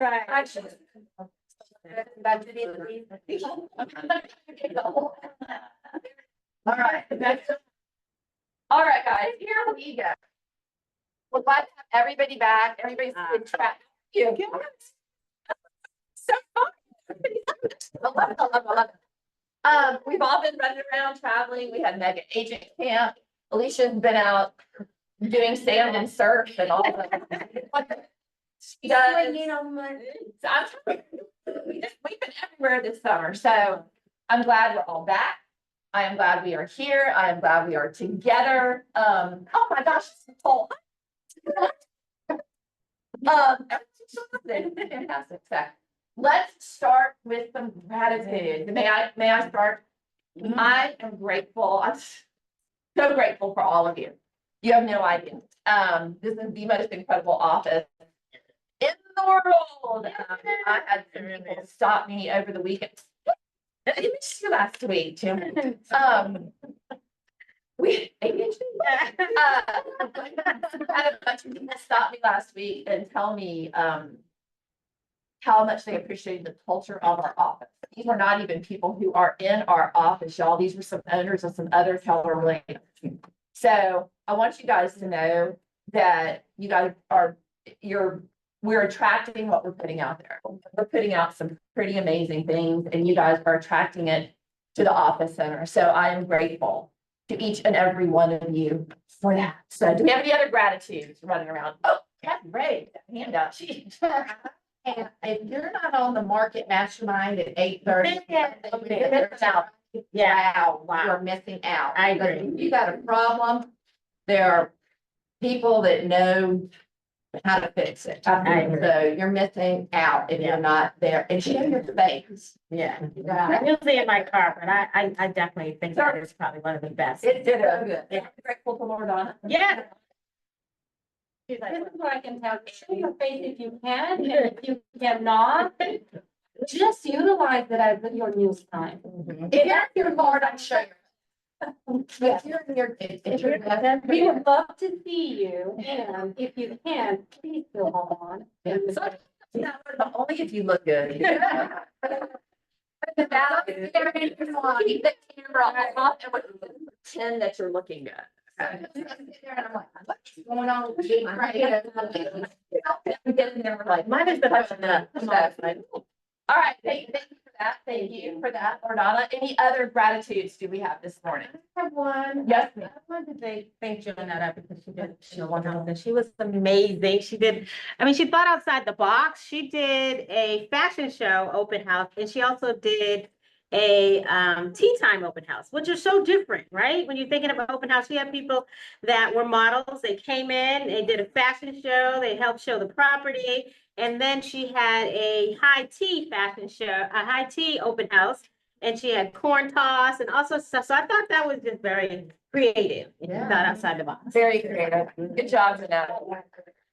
Right. I should. Back to the. All right. All right, guys, here we go. We're glad to have everybody back. Everybody's been trapped. You. So fun. I love it, I love it, I love it. We've all been running around traveling. We had Mega Agent Camp. Alicia's been out doing sand and surf and all that. She does. So we've been everywhere this summer, so I'm glad we're all back. I am glad we are here. I am glad we are together. Oh my gosh, it's cold. Fantastic. So let's start with some gratitude. May I start? I am grateful. I'm so grateful for all of you. You have no idea. This is the most incredible office in the world. I had some people stop me over the weekend. It was you last week, Jim. We had a bunch of people stop me last week and tell me how much they appreciated the culture of our office. These were not even people who are in our office, y'all. These were some owners of some other Keller Williams. So I want you guys to know that you guys are, we're attracting what we're putting out there. We're putting out some pretty amazing things, and you guys are attracting it to the office center. So I am grateful to each and every one of you for that. So do we have any other gratitudes running around? Oh, Kathy Ray, hand up. And if you're not on the market mastermind at 8:30, you're missing out. I But agree. if you got a problem, there are people that know how to fix it. I agree. So you're missing out if you're not there, and show your face. Yeah. I'm usually in my car, but I definitely think that is probably one of the best. It did so good. I'm grateful to Lord Donna. Yeah. This is what I can tell you. Show your face if you can, and if you cannot, just utilize that at your news time. If you're in your car, I'm sure. If you're in your, if you're. We would love to see you, and if you can, please go on. Only if you look good. Keep the camera off and pretend that you're looking good. What's going on with me? Mine is the motion up. All right, thank you for that. Thank you for that, Lordana. Any other gratitudes do we have this morning? I have one. Yes, ma'am. I wanted to thank Jonetta because she did, wonderful. She was amazing. She thought outside the box. She did a fashion show open house, and she also did a tea time open house, which is so different, right? When you're thinking of an open house, we have people that were models. They came in, they did a fashion show, they helped show the property. And then she had a high tea fashion show, a high tea open house, and she had corn toss and also stuff. So I thought that was just very creative. If you thought outside the box. Very creative. Good job, Jeanette.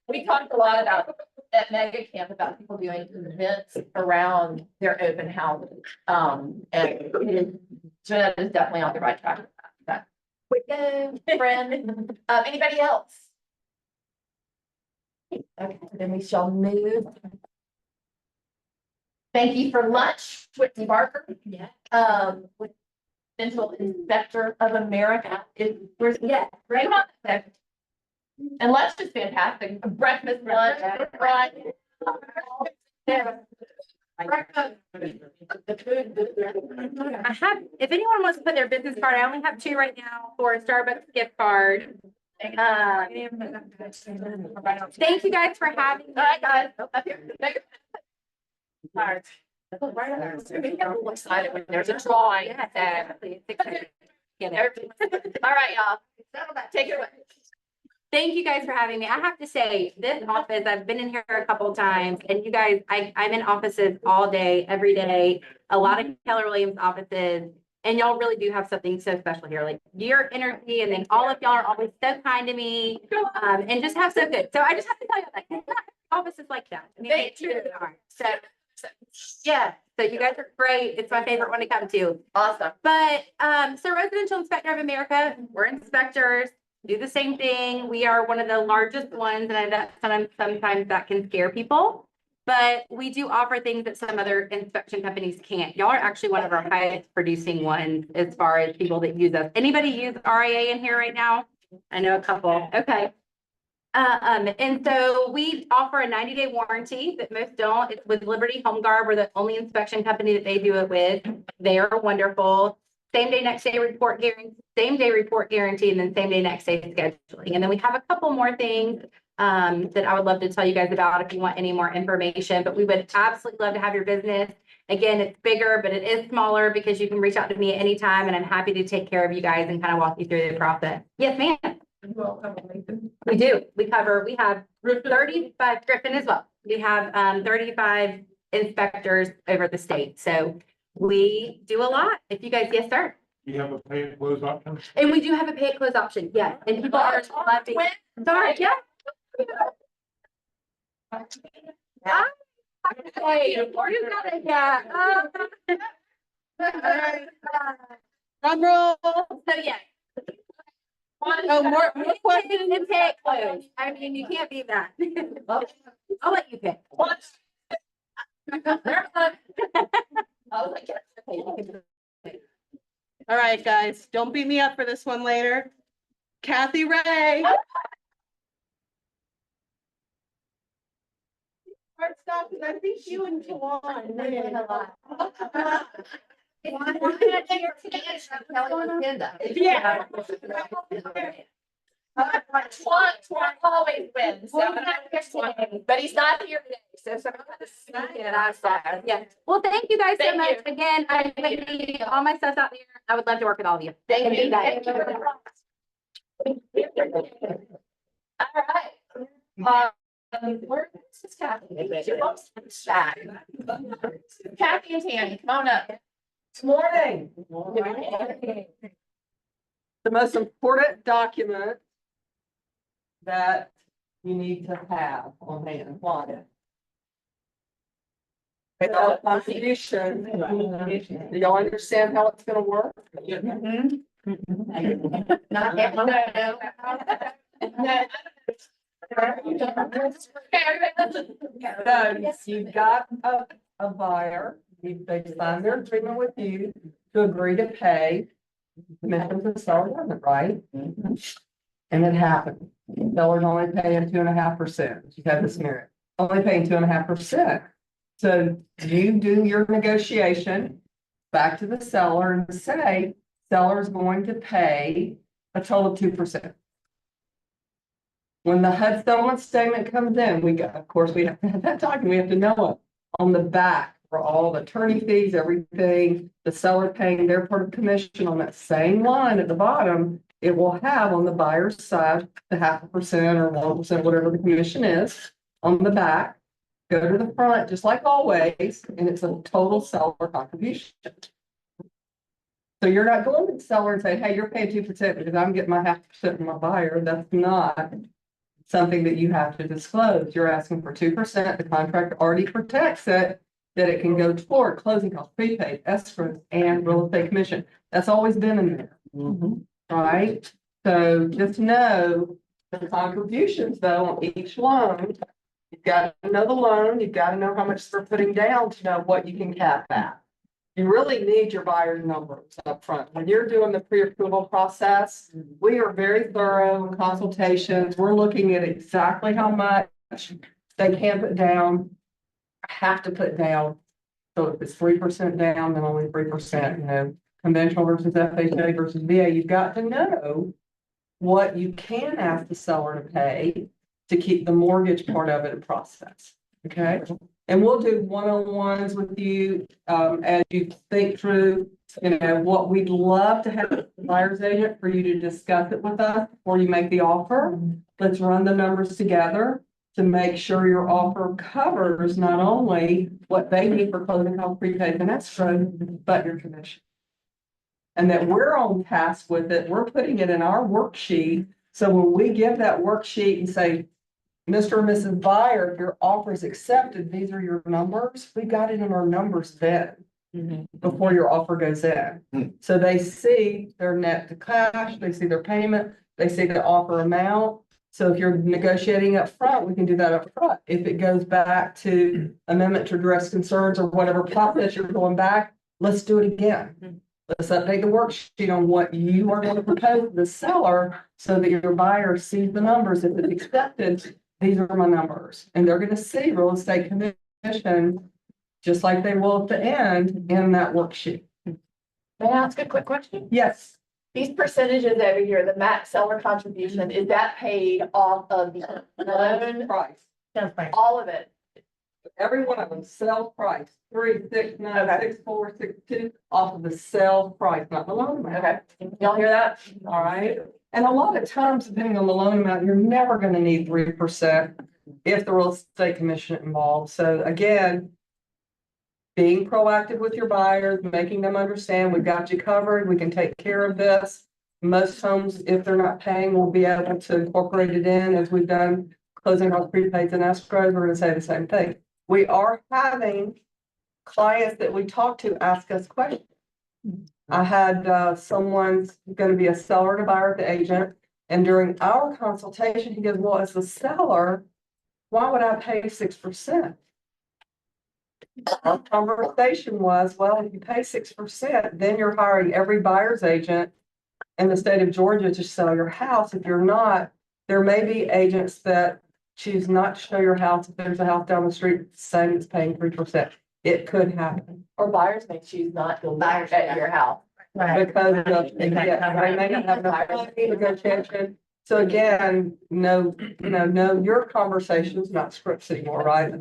We talked a lot about at Mega Camp about people doing events around their open houses. And Jeanette is definitely on the right track with that. We go, friend. Anybody else? Okay, then we shall move. Thank you for lunch, Whitney Barker. Yeah. With Dental Inspector of America. Where's, yeah, right on there. And lunch is fantastic. Breakfast, lunch, right? I have, if anyone wants to put their business card, I only have 2 right now for a Starbucks gift card. Thank you guys for having me. All right, guys, up here. All right. All right, excited when there's a drawing. Yeah, exactly. It's exciting. All right, y'all. Take it away. Thank you guys for having me. I have to say, this office, I've been in here a couple of times, and you guys, I'm in offices all day, every day, a lot of Keller Williams offices, and y'all really do have something so special here. Like your energy, and then all of y'all are always so kind to me, and just have so good. So I just have to tell you that it's not offices like that. I mean, they truly are. So yeah, so you guys are great. It's my favorite one to come to. Awesome. But so Residential Inspector of America, we're inspectors, do the same thing. We are one of the largest ones, and I know sometimes that can scare people. But we do offer things that some other inspection companies can't. Y'all are actually one of our highest producing ones as far as people that use us. Anybody use RIA in here right now? I know a couple. Okay. And so we offer a 90-day warranty that most don't. It's with Liberty Home Guard. We're the only inspection company that they do it with. They are wonderful. Same day, next day report guarantee, same day report guarantee, and then same day, next day scheduling. And then we have a couple more things that I would love to tell you guys about if you want any more information, but we would absolutely love to have your business. Again, it's bigger, but it is smaller because you can reach out to me at any time, and I'm happy to take care of you guys and kind of walk you through the process. Yes, ma'am. We do. We have 35 Griffin as well. We have 35 inspectors over the state. So we do a lot. If you guys, yes, sir. You have a pay and close option? And we do have a pay it close option. Yes. And people are loving. Sorry, yeah. Hey, you got it, yeah. Drum roll. So yeah. Oh, more questions? And pay it close. I mean, you can't beat that. I'll let you pick. I was like, yes, okay, you can- All right, guys, don't beat me up for this one later. Kathy Ray. Hard stop, because I think you and Tawan. Yeah. Twan always wins, so I'm gonna pick Twan, but he's not here today, so someone has to sneak in, I'm sorry. Yeah. Well, thank you guys so Thank much. you. Again, I put all my stuff out there. I would love to work with all of you. Thank you. guys. All right. Where is Kathy? She wants to chat. Kathy and Tammy, come on up. Morning. The most important document that you need to have on hand. What? Contribution. Do y'all understand how it's gonna work? Not yet. So you've got a buyer, they signed their agreement with you to agree to pay. The minimum to seller doesn't, right? And it happened. Seller's only paying 2.5%. You have this merit, only paying 2.5%. So you do your negotiation back to the seller and say, seller's going to pay a total of 2%. When the HUD settlement statement comes in, we got, of course, we have to have that document, we have to know it. On the back for all the attorney fees, everything, the seller paying their part of commission on that same line at the bottom, it will have on the buyer's side, the 0.5% or 1%, whatever the commission is on the back. Go to the front, just like always, and it's a total seller contribution. So you're not going to the seller and say, hey, you're paying 2% because I'm getting my 0.5% from my buyer. That's not something that you have to disclose. You're asking for 2%. The contract already protects it, that it can go toward closing costs, prepaid, escrow, and real estate commission. That's always been in there. Right? So just know the contributions though on each loan. You've got to know the loan, you've got to know how much they're putting down to know what you can cap at. You really need your buyer's numbers up front. When you're doing the pre-approval process, we are very thorough in consultations. We're looking at exactly how much they can put down, have to put down. So if it's 3% down, then only 3%, you know, conventional versus FHA versus VA, you've got to know what you can ask the seller to pay to keep the mortgage part of it in process. Okay? And we'll do one-on-ones with you as you think through, you know, what we'd love to have a buyer's agent for you to discuss it with us before you make the offer. Let's run the numbers together to make sure your offer covers not only what they need for closing costs, prepaid, and escrow, but your commission. And that we're on task with it. We're putting it in our worksheet. So when we give that worksheet and say, Mr. and Mrs. Buyer, if your offer is accepted, these are your numbers. We got it in our numbers then before your offer goes in. So they see their net to cash, they see their payment, they see the offer amount. So if you're negotiating up front, we can do that up front. If it goes back to amendment to address concerns or whatever process you're going back, let's do it again. Let's update the worksheet on what you are going to propose to the seller so that your buyer sees the numbers. If it's accepted, these are my numbers. And they're gonna see real estate commission, just like they will at the end in that worksheet. May I ask a quick question? Yes, These percentages every year, the max seller contribution, is that paid off of the loan, price. all of it? Every one of them, sell price, 3, 6, 9, Okay. 6, 4, 6, 2, off of the sell price, not the loan amount. Okay, y'all hear that? All right, and a lot of times, depending on the loan amount, you're never gonna need 3% if the real estate commission involved. So again, being proactive with your buyers, making them understand we've got you covered, we can take care of this. Most homes, if they're not paying, will be able to incorporate it in as we've done closing house prepaids and escrows. We're gonna say the same thing. We are having clients that we talk to ask us questions. I had someone's gonna be a seller and a buyer at the agent, and during our consultation, he goes, well, as a seller, why would I pay 6%? Our conversation was, well, if you pay 6%, then you're hiring every buyer's agent in the state of Georgia to sell your house. If you're not, there may be agents that choose not to show your house. If there's a house down the street, same as paying 3%. It could happen. Or buyers may choose not to look at your house. Because of, they may not have enough money, negotiation. So again, know your conversations, not scripts anymore, right?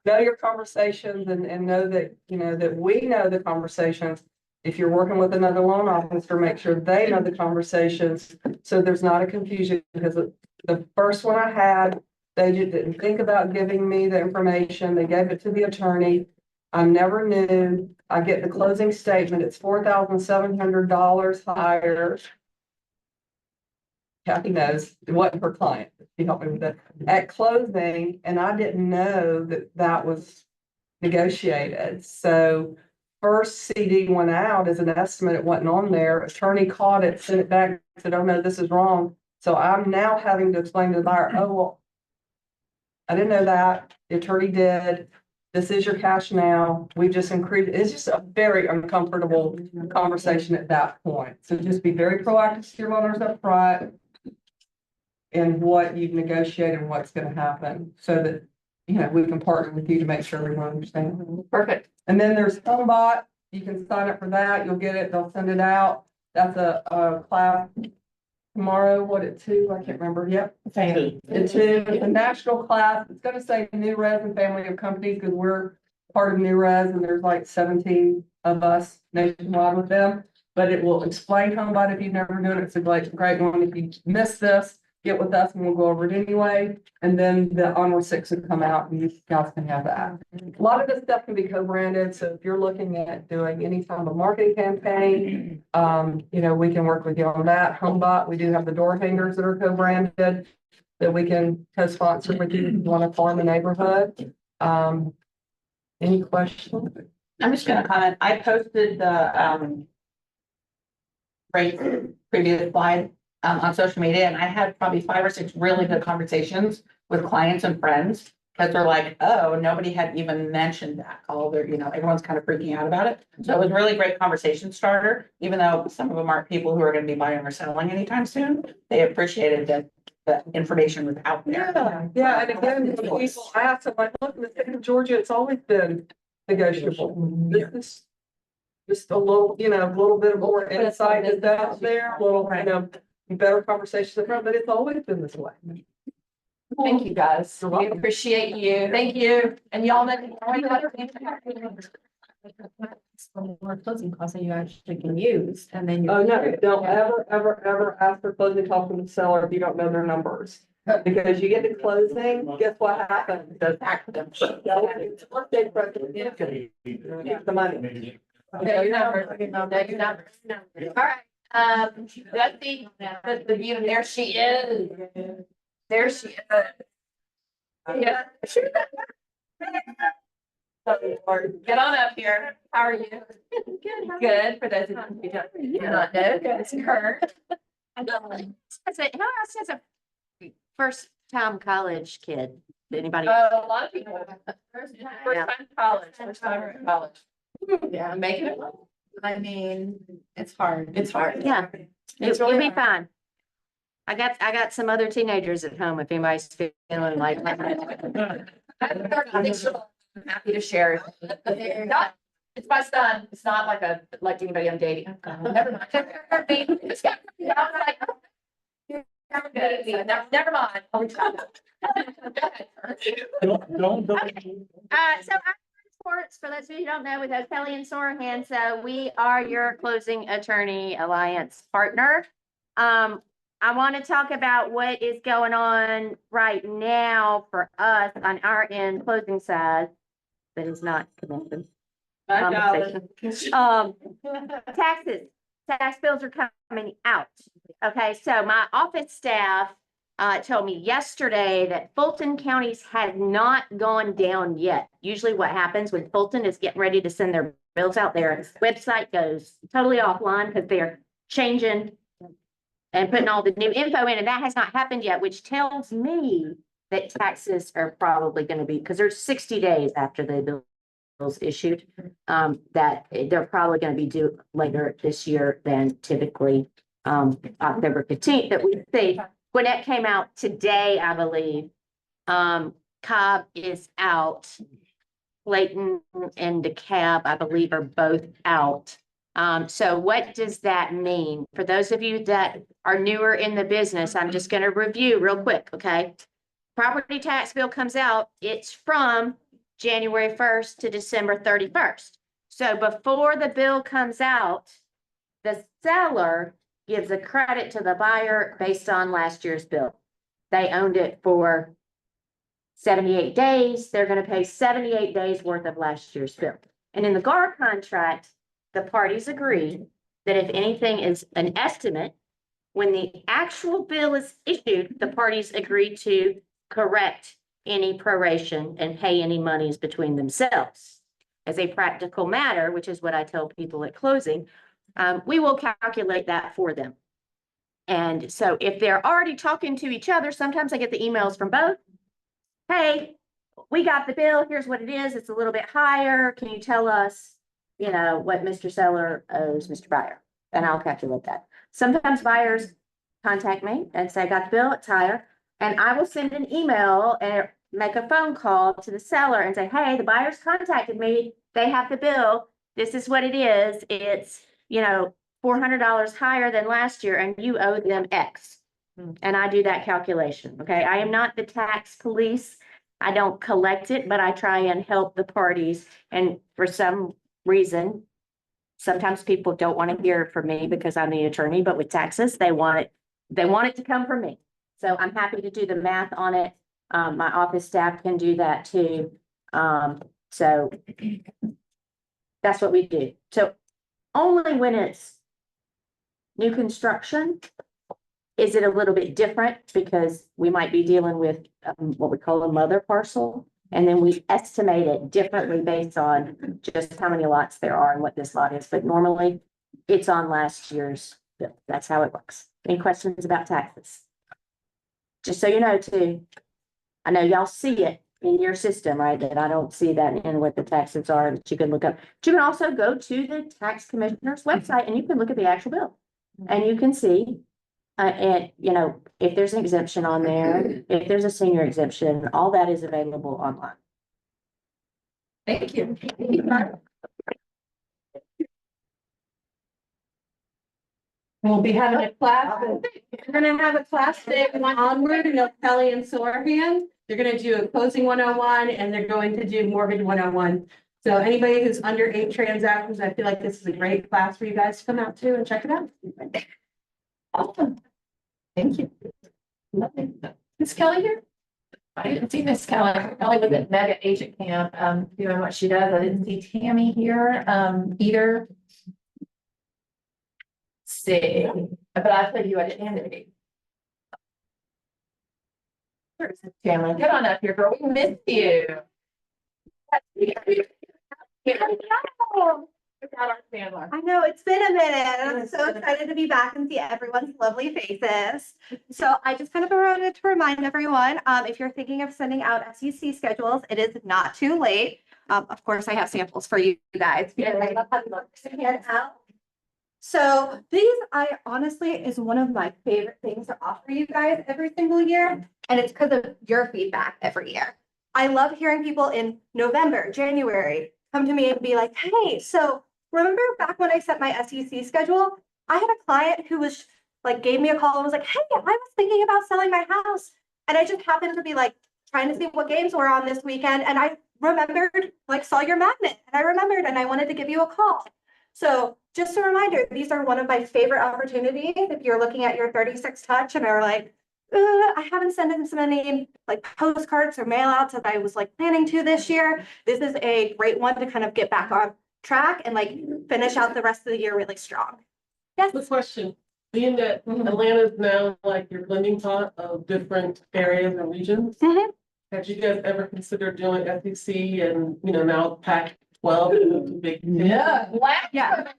Know your conversations and know that, that we know the conversations. If you're working with another loan officer, make sure they know the conversations. So there's not a confusion, because the first one I had, they just didn't think about giving me the information. They gave it to the attorney. I never knew. I get the closing statement. It's $4,700 higher. Kathy knows it wasn't her client. She helped me with that at closing, and I didn't know that that was negotiated. So first CD went out as an estimate. It wasn't on there. Attorney caught it, sent it back, said, "Oh no, this is wrong." So I'm now having to explain to the buyer, "Oh, well, I didn't know that. The attorney did. This is your cash now. We just increased." It's just a very uncomfortable conversation at that point. So just be very proactive to your owners up front and what you've negotiated and what's gonna happen, so that, we can partner with you to make sure everyone understands. Perfect. And then there's HomeBot. You can sign up for that. You'll get it. They'll send it out. That's a class tomorrow. What, at 2? I can't remember. Yep. At 2, it's a national class. It's gonna say New Res and family of companies, because we're part of New Res and there's like 17 of us nationwide with them. But it will explain HomeBot if you've never done it. It's a great one. If you miss this, get with us and we'll go over it anyway. And then the Onward 6 will come out and you guys can have that. A lot of this stuff can be co-branded. So if you're looking at doing any type of marketing campaign, we can work with you on that. HomeBot, we do have the door hangers that are co-branded that we can co-sponsor with you if you want to farm the neighborhood. Any questions? I'm just gonna comment. I posted the previous slide on social media, and I had probably 5 or 6 really good conversations with clients and friends. Because they're like, oh, nobody had even mentioned that. Everyone's kind of freaking out about it. So it was a really great conversation starter, even though some of them aren't people who are gonna be buying or selling anytime soon. They appreciated that the information was out there. Yeah, and again, when people ask, I'm like, look, in the state of Georgia, it's always been negotiable. This is just a little, a little bit more insight is out there, a little, better conversations up front, but it's always been this way. Thank you, guys. You're We welcome. appreciate you. Thank you. And y'all know. More closing costs that you actually can use, and then you. Oh, no, don't ever ask for closing costs from the seller if you don't know their numbers. Because you get to closing, guess what happens? The money. Know your numbers. Know your numbers. All right, that's the view. There she is. There she is. Yeah. Get on up here. How are you? Good. For those of you who do not know, it's Kurt. Who else has a first time college kid. Anybody? A lot of people, first time college, first time in college. Yeah, making it. I mean, it's hard. It's hard. Yeah. It's You'll really be fine. I got some other teenagers at home if anybody's feeling like. I'm happy to share. Not, it's my son. It's not like anybody I'm dating. Never mind. It's got- I was like, Never mind. I'll reach out. Don't. So I sports, for those of you who don't know, with O'Kelly and Sorahan, so we are your closing attorney alliance partner. I want to talk about what is going on right now for us on our end closing side. That is not commission. Compensation. Taxes, tax bills are coming out. Okay, so my office staff told me yesterday that Fulton counties has not gone down yet. Usually what happens when Fulton is getting ready to send their bills out, their website goes totally offline because they're changing and putting all the new info in, and that has not happened yet, which tells me that taxes are probably going to be, because there's 60 days after the bills issued, that they're probably going to be due later this year than typically October 15th that we see. Gwinnett came out today, I believe. Cobb is out. Clayton and DeKalb, I believe, are both out. So what does that mean? For those of you that are newer in the business, I'm just going to review real quick, okay? Property tax bill comes out, it's from January 1st to December 31st. So before the bill comes out, the seller gives a credit to the buyer based on last year's bill. They owned it for 78 days. They're going to pay 78 days worth of last year's bill. And in the GAR contract, the parties agree that if anything is an estimate, when the actual bill is issued, the parties agree to correct any proration and pay any monies between themselves. As a practical matter, which is what I tell people at closing, we will calculate that for them. And so if they're already talking to each other, sometimes I get the emails from both. Hey, we got the bill. Here's what it is. It's a little bit higher. Can you tell us, you know, what Mr. Seller owes Mr. Buyer? And I'll calculate that. Sometimes buyers contact me and say, I got the bill, it's higher. And I will send an email and make a phone call to the seller and say, hey, the buyers contacted me. They have the bill. This is what it is. It's, you know, $400 higher than last year and you owe them X. And I do that calculation. Okay. I am not the tax police. I don't collect it, but I try and help the parties. And for some reason, sometimes people don't want to hear from me because I'm the attorney, but with taxes, they want it to come from me. So I'm happy to do the math on it. My office staff can do that too. So that's what we do. So only when it's new construction is it a little bit different because we might be dealing with what we call a mother parcel. And then we estimate it differently based on just how many lots there are and what this lot is. But normally it's on last year's bill. That's how it works. Any questions about taxes? Just so you know too, I know y'all see it in your system, right? That I don't see that in what the taxes are that you can look up. But you can also go to the tax commissioner's website and you can look at the actual bill. And you can see, and you know, if there's an exemption on there, if there's a senior exemption, all that is available online. Thank you. We'll be having a class. We're gonna have a class today on Onward and O'Kelly and Sorahan. They're gonna do a closing 101 and they're going to do mortgage 101. So anybody who's under 8 transactions, I feel like this is a great class for you guys to come out to and check it out. Awesome. Thank you. Lovely. Is Kelly here? I didn't see Miss Kelly. Kelly was at Mega Agent Camp, doing what she does. I didn't see Tammy here, either. See, but I said you had it handed. Where's Tammy? Get on up here, girl. We missed you. about our Chandler. I know, it's been a minute, and I'm so excited to be back and see everyone's lovely faces. So I just kind of wanted to remind everyone, if you're thinking of sending out SEC schedules, it is not too late. Of course, I have samples for you guys. because I love having books to hand out. So these, I honestly, is one of my favorite things to offer you guys every single year, and it's because of your feedback every year. I love hearing people in November, January, come to me and be like, hey, so remember back when I set my SEC schedule? I had a client who was like, gave me a call and was like, hey, I was thinking about selling my house. And I just happened to be like, trying to see what games were on this weekend. And I remembered, like, saw your magnet and I remembered and I wanted to give you a call. So just a reminder, these are one of my favorite opportunities. If you're looking at your 36 touch and are like, I haven't sent in so many like postcards or mail outs as I was like planning to this year. This is a great one to kind of get back on track and like finish out the rest of the year really strong. Yes. The question, being that Atlanta is now like your blending pot of different areas and regions. Mhm. Have you guys ever considered doing SEC and, you know, now Pac-12 is a big. Yeah. Yeah.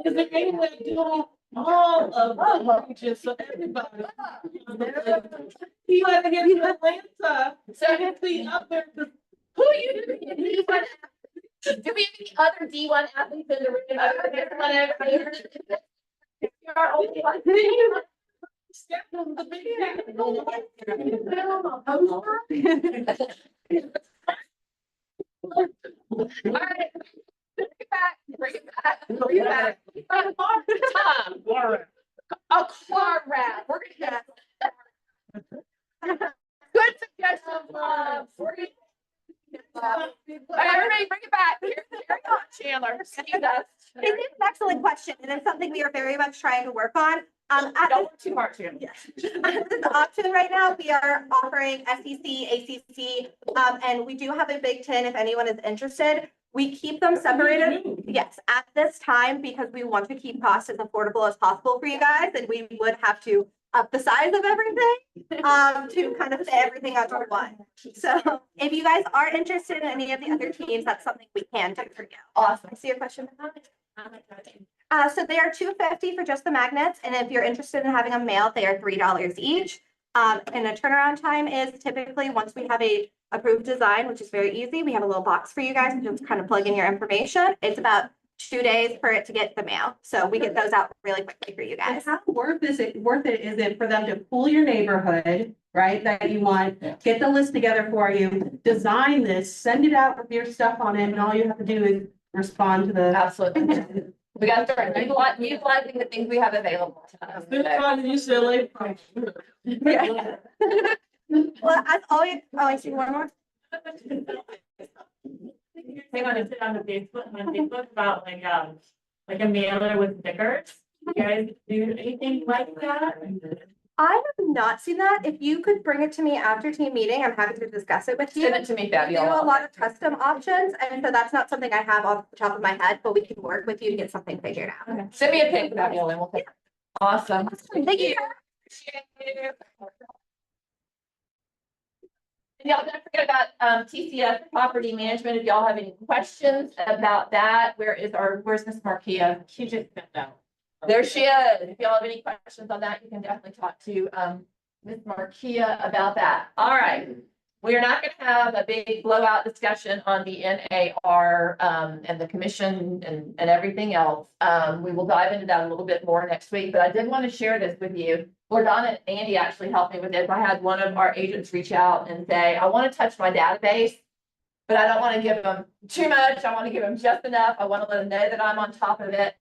Is there any way of doing all of the regions so everybody? You have to get to Atlanta, so I have to be up there. Who are you? Do we have any other D1 athletes in the room? Other than one over here? You're our only one. Step on the big. All right. Bring it back, bring it back, bring it back. Tom, a car wrap. We're gonna have. Good suggestion, Bob. All right, everybody, bring it back. Here you go, Chandler. See us. It is an excellent question, and it's something we are very much trying to work on. At Don't work too hard, Chandler. Yes. At this option right now, we are offering SEC, ACC, and we do have a Big Ten if anyone is interested. We keep them separated. Yes, at this time, because we want to keep costs as affordable as possible for you guys, and we would have to up the size of everything to kind of fit everything onto one. So if you guys are interested in any of the other teams, that's something we can do for you. Awesome. I see your question. So they are $250 for just the magnets, and if you're interested in having them mailed, they are $3 each. And the turnaround time is typically once we have a approved design, which is very easy. We have a little box for you guys to just kind of plug in your information. It's about 2 days for it to get the mail. So we get those out really quickly for you And guys. how worth is it for them to pull your neighborhood, right, that you want, get the list together for you, design this, send it out with your stuff on it, and all you have to do is respond to the. Absolutely. We gotta start utilizing the things we have available to us. Still trying to use LA. Yeah. Well, as always, oh, I see one more. Hang on, is it on Facebook about like a mailer with stickers? You guys do anything like that? I have not seen that. If you could bring it to me after team meeting, I'm happy to discuss it with you. Send it to me, We do a Fabiola. lot of custom options, and so that's not something I have off the top of my head, but we can work with you to get something figured out. Send me a pic, Fabiola, and we'll take it. Awesome. Thank you. Appreciate you. And y'all don't forget about TCF property management. If y'all have any questions about that, where's Miss Marquia? She just sent out. There she is. If y'all have any questions on that, you can definitely talk to Ms. Marquia about that. All right. We are not going to have a big blowout discussion on the NAR and the commission and everything else. We will dive into that a little bit more next week, but I did want to share this with you. Lordana and Andy actually helped me with this. I had one of our agents reach out and say, I want to touch my database, but I don't want to give them too much. I want to give them just enough. I want to let them know that I'm on top of it.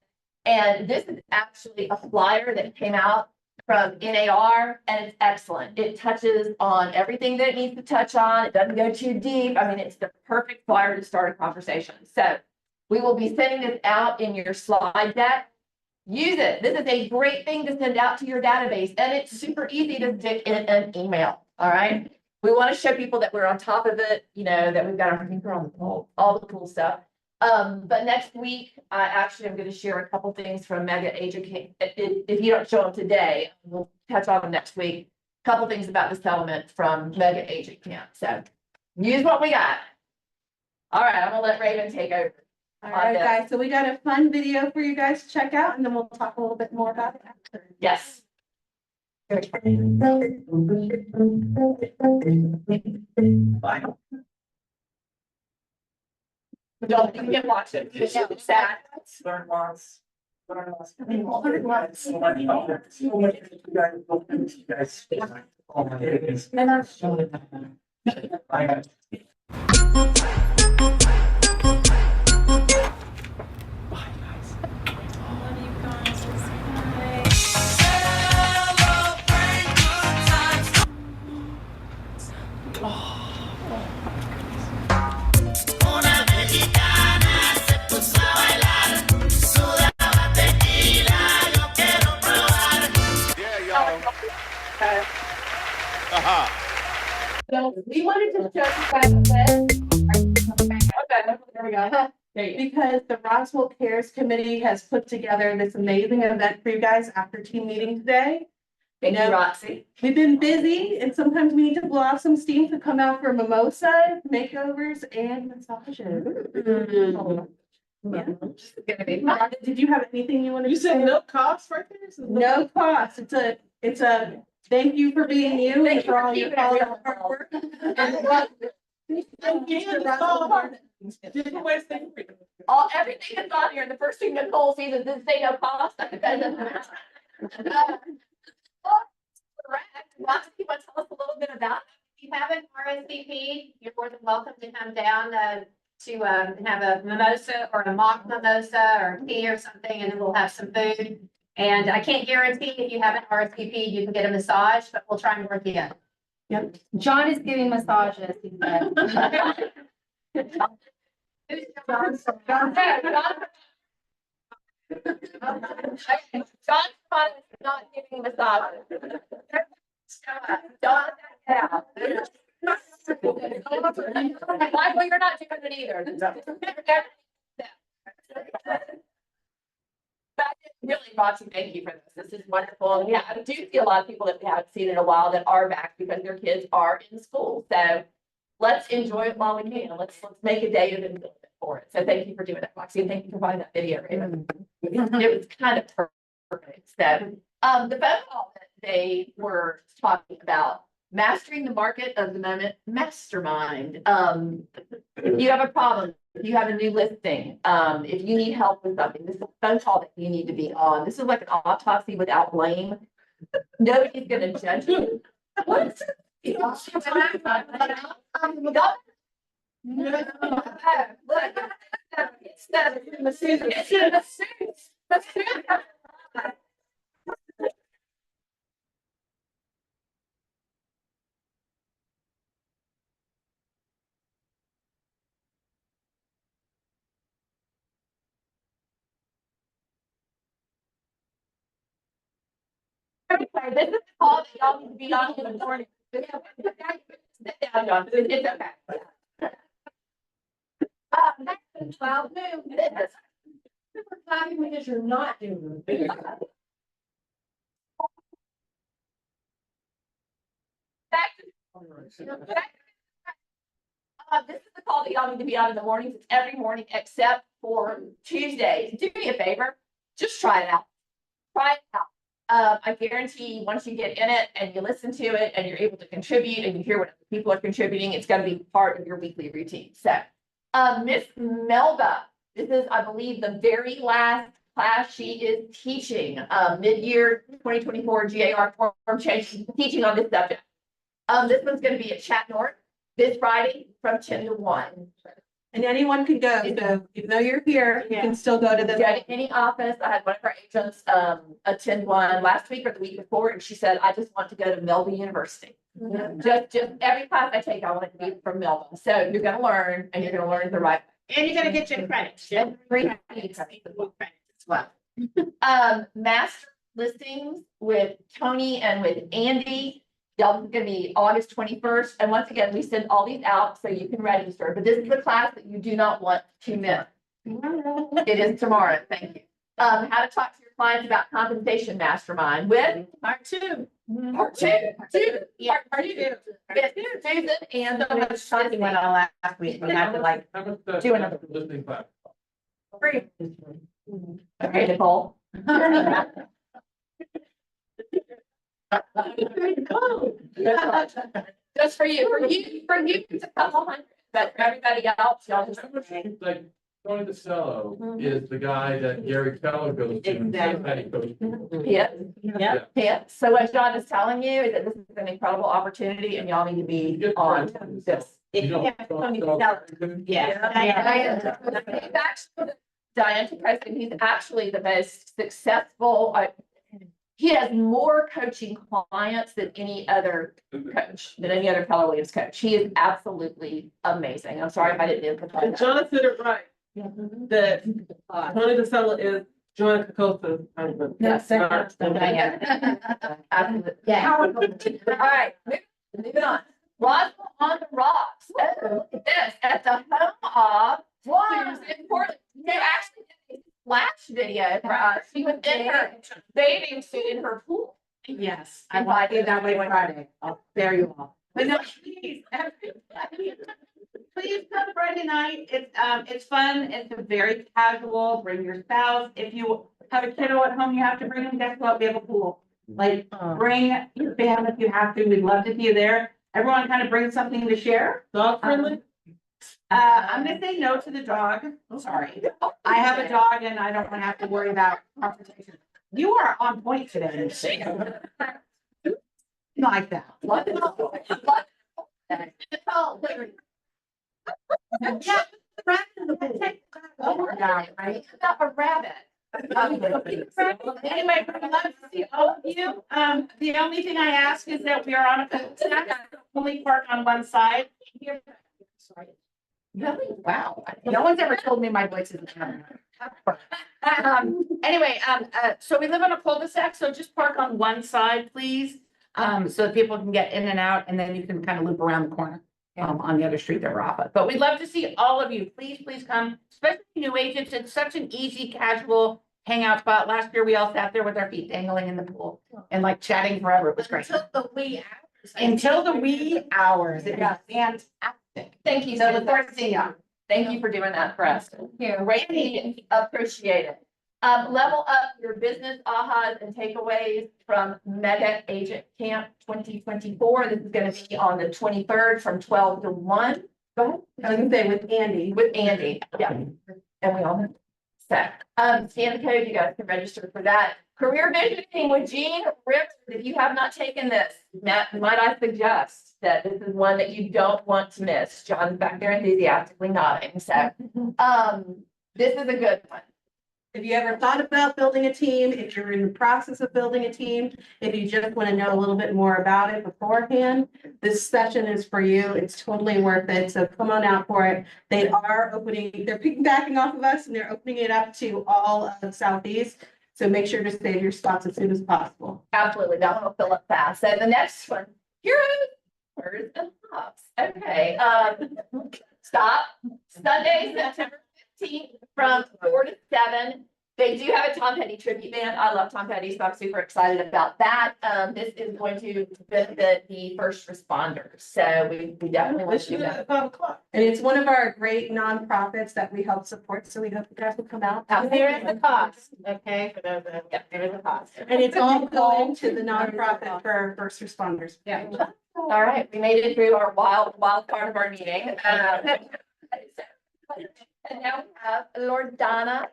And this is actually a flyer that came out from NAR, and it's excellent. It touches on everything that it needs to touch on. It doesn't go too deep. I mean, it's the perfect flyer to start a conversation. So we will be sending this out in your slide deck. Use it. This is a great thing to send out to your database, and it's super easy to stick in an email. All right. We want to show people that we're on top of it, you know, that we've got our finger on the pulse, all the cool stuff. But next week, I actually am going to share a couple things from Mega Educate. If you don't show them today, we'll touch on them next week. Couple things about the settlement from Mega Agent Camp. So use what we got. All right, I'm gonna let Raven take over. All right, guys, so we got a fun video for you guys to check out, and then we'll talk a little bit more about it after. Yes. Don't, you can watch it. It's sad. Learn lots. Learn lots. So we wanted to show you guys this. Okay, there we go. Because the Roswell Cares Committee has put together this amazing event for you guys after team meeting today. Thank you, Roxy. We've been busy and sometimes we need to blow off some steam to come out for mimosa, makeovers and massages. Yeah. Did you have anything you wanted You to say? said no cost right there? So No cost. It's a thank you for being you and for all your hard work. Different ways to think. Everything that's on here, the first thing Nicole sees is this say no cost. Correct. Roxy, you want to tell us a little bit about it? If you haven't RSVP, you're more than welcome to come down to have a mimosa or a mock mimosa or tea or something, and then we'll have some food. And I can't guarantee if you haven't RSVP, you can get a massage, but we'll try and work you in. Yep. John is giving massages, he said. John is not giving massages. John, yeah. Michael, you're not doing it either. But really, Roxy, thank you for this. This is wonderful. And yeah, I do see a lot of people that we haven't seen in a while that are back because their kids are in school. So let's enjoy it while we can. Let's make a day of it for it. So thank you for doing that, Roxy, and thank you for finding that video, Raven. It was kind of perfect. So the phone call that they were talking about, mastering the market of the moment mastermind. If you have a problem, if you have a new listing, if you need help with something, this is a phone call that you need to be on. This is like an autopsy without blame. Nobody's gonna judge you. What is it? This is the call that y'all need to be on in the morning. Sit down, John. It's okay. Next is 12 noon. Because you're not doing it. This is the call that y'all need to be on in the mornings. It's every morning except for Tuesdays. Do me a favor, just try it out. Try it out. I guarantee once you get in it and you listen to it and you're able to contribute and you hear what other people are contributing, it's going to be part of your weekly routine. So, Miss Melba, this is, I believe, the very last class she is teaching, mid-year 2024 GAR form change. She's teaching on this subject. This one's going to be at Chat North this Friday from 10 to 1. And anyone can go, so even though you're here, you can still go to Go the. to any office. I had one of our agents attend one last week or the week before, and she said, I just want to go to Melba University. Just every class I take, I want it to be from Melba. So you're gonna learn and you're gonna learn the right. And you're gonna get your credits. And Credits as well. Master listings with Tony and with Andy. Y'all, this is gonna be August 21st, and once again, we send all these out so you can register, but this is the class that you do not want to miss. It is tomorrow, thank you. How to talk to your clients about compensation mastermind with Part two. part two, with Susan and So much talking went on last week, we had to like do another. Listening class. free. Okay, Nicole. Just for you, it's a couple hundred, but for everybody else, y'all just. Like, Tony DeCello is the guy that Gary Keller goes to. Exactly. Yeah, Yeah. yeah. So what John is telling you is that this is an incredible opportunity and y'all need to be on this. You don't- Yeah. Diane Preston, he's actually the most successful, he has more coaching clients than any other coach, than any other Keller Williams coach. He is absolutely amazing. I'm sorry if I didn't emphasize And that. John said it right, that Tony DeSella is John Kokota's husband. Yes. Not- Absolutely. Yeah. All right, moving on. Roswell on the Rocks. Oh, look at this, at the home of Susan Portland. They actually did a flash video for us. She was in her bathing suit in her pool. Yes, I want to do that way Friday. I'll bear you all. But no, please, everybody, please come Friday night. It's fun. It's a very casual. Bring your spouse. If you have a kiddo at home, you have to bring them. Guess what? We have a pool. Like, bring your family if you have to. We'd love to see you there. Everyone kind of brings something to share. Dog friendly? I'm gonna say no to the dog. Sorry. I have a dog and I don't want to have to worry about confrontation. You are on point today. Like that. Yeah, rabbit in the pool. Oh my God, right? Not a rabbit. Anyway, we'd love to see all of you. The only thing I ask is that we are on a cul-de-sac, only park on one side. Really? Wow. No one's ever told me my voice isn't coming. Anyway, so we live on a cul-de-sac, so just park on one side, please. So that people can get in and out, and then you can kind of loop around the corner. On the other street that we're off of. But we'd love to see all of you. Please, please come, especially new agents. It's such an easy, casual hangout spot. Last year, we all sat there with our feet dangling in the pool and like chatting forever. It was great. Until the wee hours. Until the wee hours. It was fantastic. Thank you. So Susan. look forward to seeing you. Thank you for doing that for us. Greatly appreciate it. Level up your business ahas and takeaways from Mega Agent Camp 2024. This is gonna be on the 23rd from 12 to 1. Go ahead. I was gonna say with Andy. With Andy, yeah. And we all have set. Scan the code, you guys can register for that. Career visioning with Gene Rippers. If you have not taken this, might I suggest that this is one that you don't want to miss. John's back there enthusiastically nodding, so, this is a good one. If you ever thought about building a team, if you're in the process of building a team, if you just want to know a little bit more about it beforehand, this session is for you. It's totally worth it. So come on out for it. They are opening, they're piggybacking off of us and they're opening it up to all of Southeast. So make sure to save your spots as soon as possible. Absolutely, that one will fill up fast. So the next one, heroes, birds and hops. Okay, stop. Sunday, September 15th from 4 to 7. They do have a Tom Petty tribute band. I love Tom Petty, so I'm super excited about that. This is going to benefit the first responders. So we definitely want This to do year that. at 5 o'clock. And it's one of our great nonprofits that we help support. So we hope you guys will come out. There is a cost, okay, for those, there is a cost. And it's all going to the nonprofit for first responders. Yeah. All right, we made it through our wild part of our meeting. And now we have Lord Donna.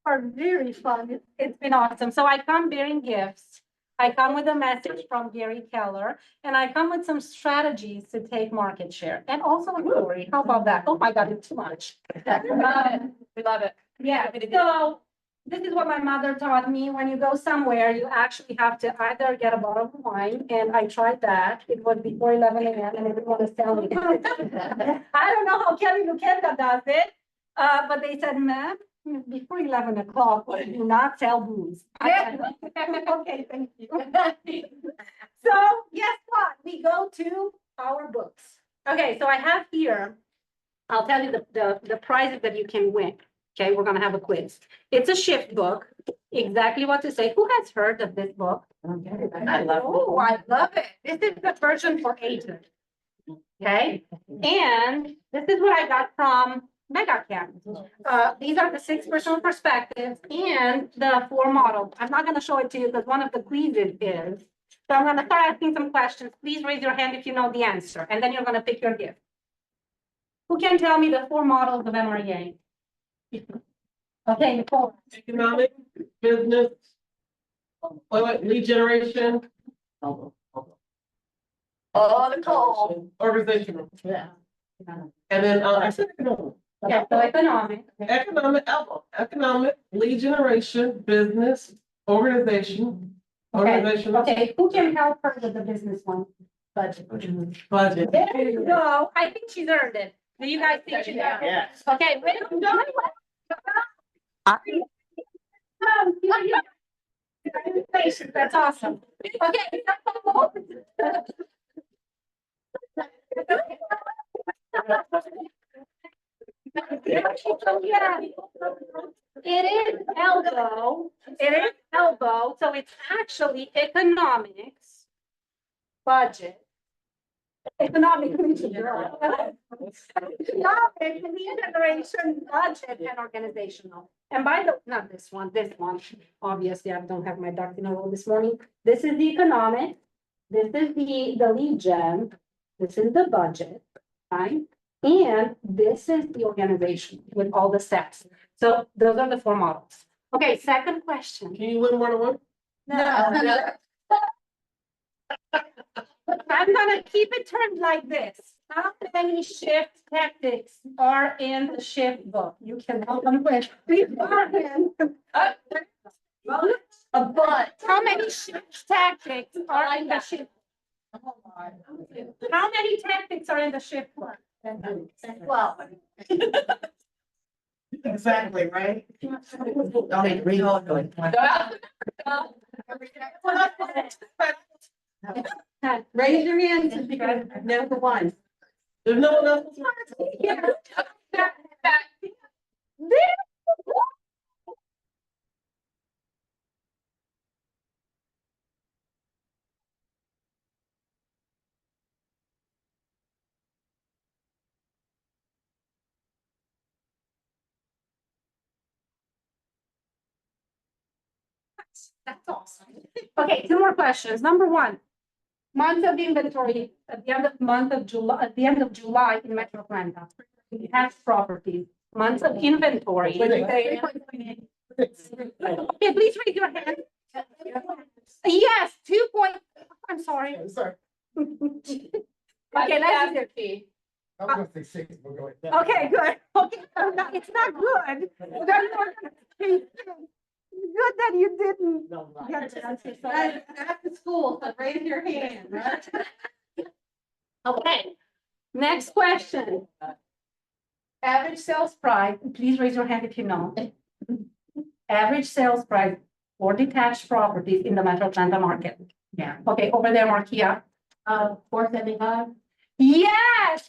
Are very fun. It's been awesome. So I come bearing gifts. I come with a message from Gary Keller, and I come with some strategies to take market share and also a story. How about that? Oh my God, it's too much. We love it. Yeah, so this is what my mother taught me. When you go somewhere, you actually have to either get a bottle of wine, and I tried that. It was before 11 a.m. and everyone was telling me. I don't know how Kelly Lucenda does it. But they said, ma'am, before 11 o'clock, we do not sell booze. I said, okay, thank you. So guess what? We go to our books. Okay, so I have here, I'll tell you the prizes that you can win. Okay, we're gonna have a quiz. It's a shift book, exactly what to say. Who has heard of this book? I love it. Oh, I love it. This is the version for agents. Okay, and this is what I got from MegaCamp. These are the 6 personal perspectives and the 4 models. I'm not gonna show it to you because one of the quizzes is. So I'm gonna start asking some questions. Please raise your hand if you know the answer, and then you're gonna pick your gift. Who can tell me the 4 models of MREA? Okay, Nicole. Economic, business, lead generation. Oh, Nicole. Organizational. Yeah. And then, I said economic. Yeah, so economic. Economic, lead generation, business, organization, organizational. Okay, who can help her with the business one? Budget. Budget. There you go. I think she's earned it. Do you guys think she's earned it? Yes. Okay, wait. That's awesome. Okay. It is elbow, so it's actually economics, budget. Economic, lead generation, budget, and organizational. And by the, not this one, obviously I don't have my duck in a row this morning. This is the economic, this is the lead gen, this is the budget, right? And this is the organization with all the steps. So those are the 4 models. Okay, second question. Can you win 1-on-1? No. I'm gonna keep it turned like this. How many shift tactics are in the shift book? You can help them with. A bunch. How many shift tactics are in the shift? How many tactics are in the shift book? Well. Exactly, right? Don't need to rehold it. Raise your hands if you guys know the one. There's no one else. That's awesome. Okay, 2 more questions. Number 1. Month of inventory at the end of July in Metro Atlanta. Detached properties, months of inventory. Okay, please raise your hand. Yes, 2 point, I'm sorry. Sorry. Okay, let's do it. I was gonna say 6, we're going. Okay, good. Okay, no, it's not good. Good that you didn't. get to answer. So- After school, so raise your hand, right? Okay, next question. Average sales price, please raise your hand if you know. Average sales price for detached properties in the Metro Atlanta market. Yeah. Okay, over there, Markia. 475. Yes.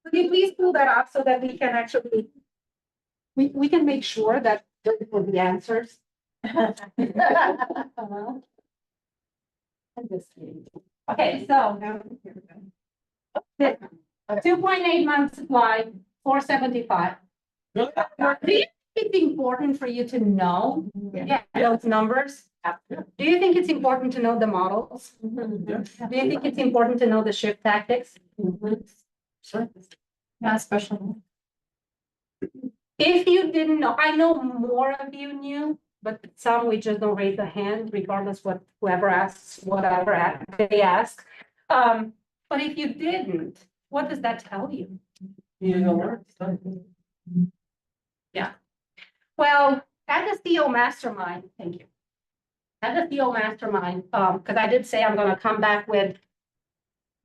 Could you please pull that up so that we can actually, we can make sure that those were the answers. Okay, so. 2.8 months supply, 475. Do you think it's important for you to know those numbers? Do you think it's important to know the models? Do you think it's important to know the shift tactics? Sure. Yeah, especially. If you didn't know, I know more of you knew, but some we just don't raise a hand regardless what whoever asks, whatever they ask. But if you didn't, what does that tell you? You know, Yeah. Well, at the CEO mastermind, thank you. at the CEO mastermind, because I did say I'm gonna come back with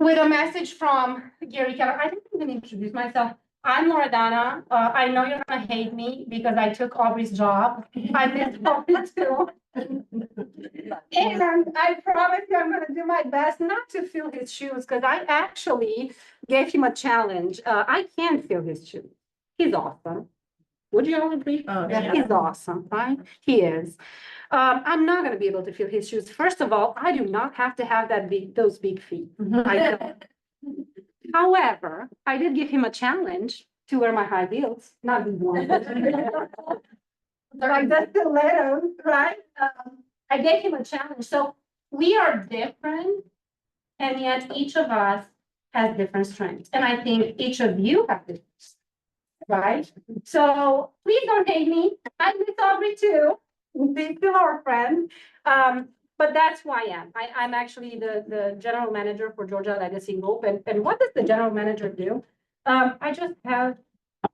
a message from Gary Keller. I think I'm gonna introduce myself. I'm Loredana. I know you're gonna hate me because I took Aubrey's job. I miss Aubrey too. And I promise you, I'm gonna do my best not to fill his shoes, because I actually gave him a challenge. I can fill his shoes. He's awesome. Would you all agree? Oh, That yeah. he's awesome, right? He is. I'm not gonna be able to fill his shoes. First of all, I do not have to have those big feet. I don't. However, I did give him a challenge to wear my high heels, not these ones. Like the stilettos, right? I gave him a challenge. So we are different, and yet each of us has different strengths. And I think each of you have different strengths, right? So please don't hate me. I miss Aubrey too. They still our friend. But that's who I am. I'm actually the general manager for Georgia Legacy Group. And what does the general manager do? I just have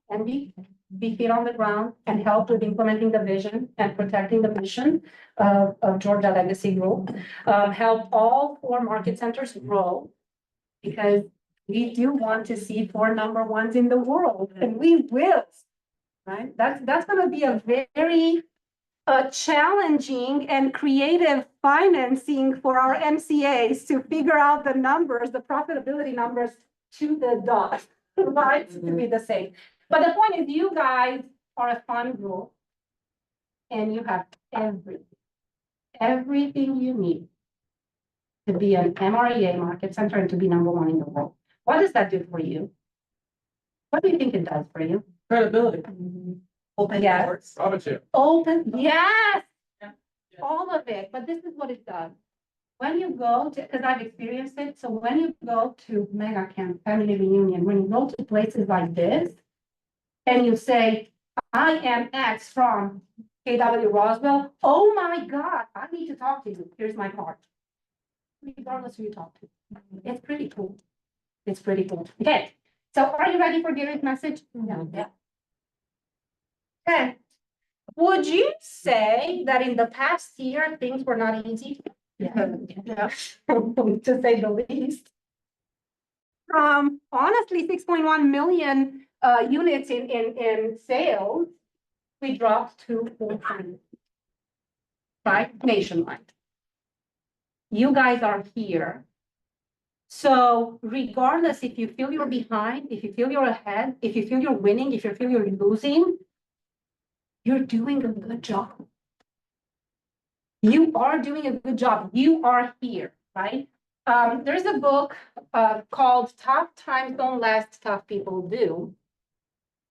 Andy be feet on the ground and help with implementing the vision and protecting the mission of Georgia Legacy Group. Help all 4 market centers grow, because we do want to see 4 number ones in the world, and we will, right? That's gonna be a very challenging and creative financing for our MCAs to figure out the numbers, the profitability numbers to the dot, right? To be the same. But the point is, you guys are a fun group, and you have everything you need to be an MREA market center and to be number 1 in the world. What does that do for you? What do you think it does for you? Credibility. Open doors. Robert Chair. Open, yes, all of it, but this is what it does. When you go to, because I've experienced it, so when you go to mega camp, family reunion, when you go to places like this, and you say, I am X from KW Roswell, oh my God, I need to talk to you, here's my card. Regardless who you talk to, it's pretty cool. It's pretty cool. Okay, so are you ready for Gary's message? No. Yeah. Okay. Would you say that in the past year, things were not easy? Yeah. To say the least. Honestly, 6.1 million units in sales, we dropped to 400, right? Nationwide. You guys are here. So regardless if you feel you're behind, if you feel you're ahead, if you feel you're winning, if you feel you're losing, you're doing a good job. You are doing a good job. You are here, right? There's a book called Tough Times Don't Last, Tough People Do.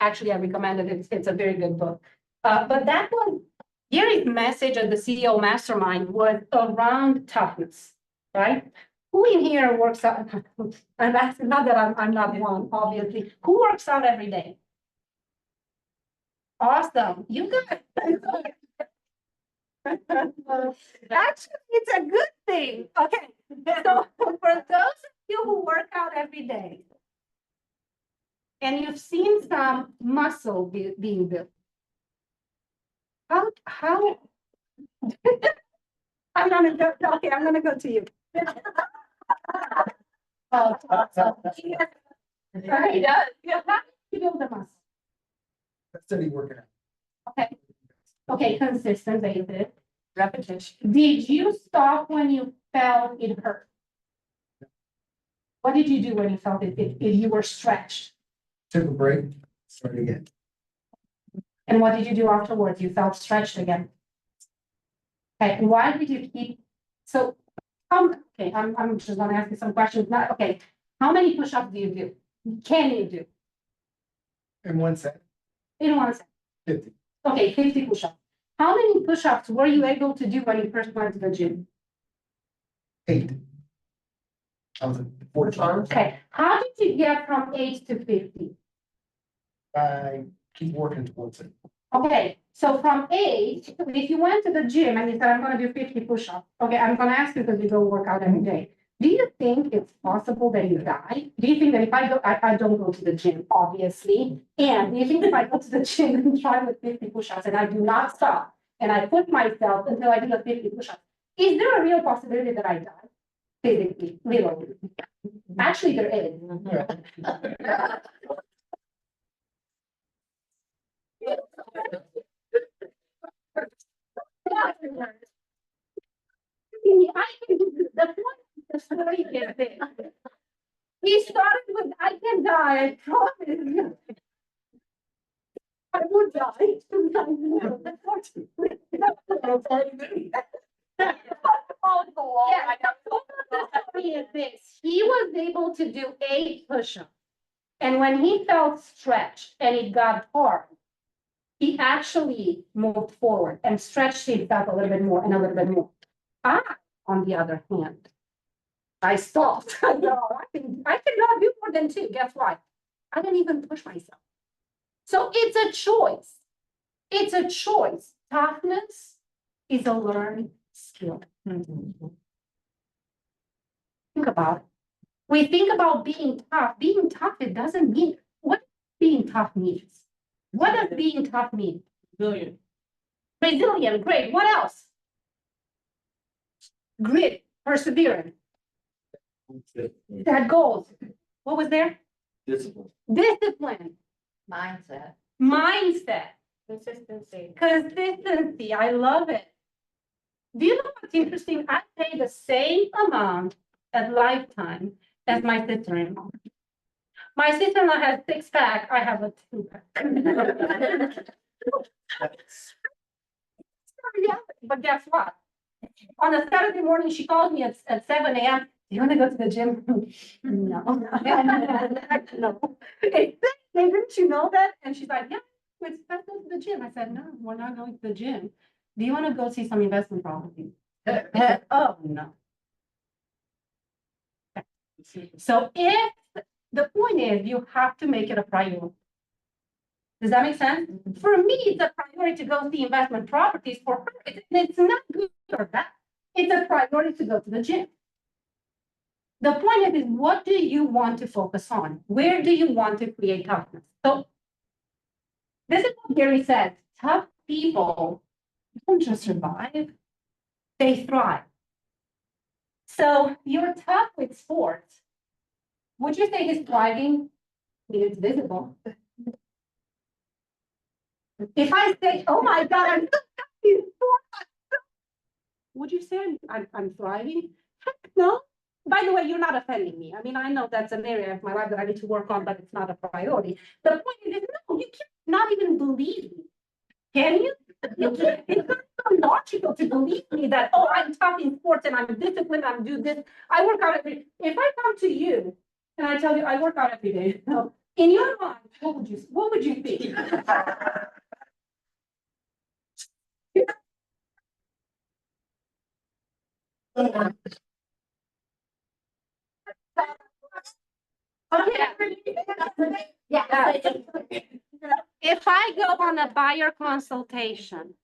Actually, I recommend it. It's a very good book. But that one, Gary's message at the CEO Mastermind was around toughness, right? Who in here works out? And that's not that I'm not one, obviously. Who works out every day? Awesome. You guys. Actually, it's a good thing. Okay. So for those of you who work out every day, and you've seen some muscle being built, how I'm gonna go, okay, I'm gonna go to you. Right, yeah, how do you build the muscle? Steady working out. Okay. Okay, consistent basis, repetition. Did you stop when you felt it hurt? What did you do when you felt it, if you were stretched? Took a break, started again. And what did you do afterwards? You felt stretched again. Okay, why did you keep, so, okay, I'm just gonna ask you some questions, not, okay. How many push-ups do you do? Can you do? In 1 second, In 1 second. 50. Okay, 50 push-ups. How many push-ups were you able to do when you first went to the gym? 8. I was at 14. Okay, how did you get from 8 to 50? I keep working towards it. Okay, so from 8, if you went to the gym and you said, I'm gonna do 50 push-ups, okay, I'm gonna ask you because you go work out every day. Do you think it's possible that you die? Do you think that if I go, I don't go to the gym, obviously. And do you think if I go to the gym and try with 50 push-ups and I do not stop, and I put myself until I do the 50 push-ups, Is there a real possibility that I die? Physically, literally. Actually, there is. I can do the point of the story is this. He started with, I can die, I promise you. I would die. Yeah, the story is this. He was able to do 8 push-ups. And when he felt stretched and it got hard, he actually moved forward and stretched himself a little bit more and a little bit more. I, on the other hand, I stopped. No, I cannot do more than 2. Guess what? I didn't even push myself. So it's a choice. It's a choice. Toughness is a learned skill. Think about it. We think about being tough. Being tough, it doesn't mean what being tough means. What does being tough mean? Resilient. Resilient, great. What else? Grit, perseverance. That goals. What was there? Discipline. Discipline, Mindset. mindset, Consistency. consistency. I love it. Do you know what's interesting? I pay the same amount at Lifetime as my sister-in-law. My sister-in-law has 6-pack, I have a 2-pack. But guess what? On a Saturday morning, she called me at 7 a.m. Do you want to go to the gym? No. No. Hey, didn't you know that? And she's like, yeah, let's go to the gym. I said, no, we're not going to the gym. Do you want to go see some investment properties? Oh, no. So if the point is, you have to make it a priority. Does that make sense? For me, it's a priority to go see investment properties. For her, it's not good or bad. It's a priority to go to the gym. The point is what do you want to focus on? Where do you want to create toughness? So this is what Gary said. Tough people don't just survive, they thrive. So you're tough with sports. Would you say he's thriving? It's visible. If I say, oh my God, I'm so tough in sports, would you say I'm thriving? Heck no. By the way, you're not offending me. I mean, I know that's an area of my life that I need to work on, but it's not a priority. The point is, no, you cannot even believe me. Can you? You can't. It's not logical to believe me that, oh, I'm tough in sports and I'm disciplined, I'm do this. I work out every day. If I come to you and I tell you I work out every day, in your mind, what would you think? Yeah. If I go on a buyer consultation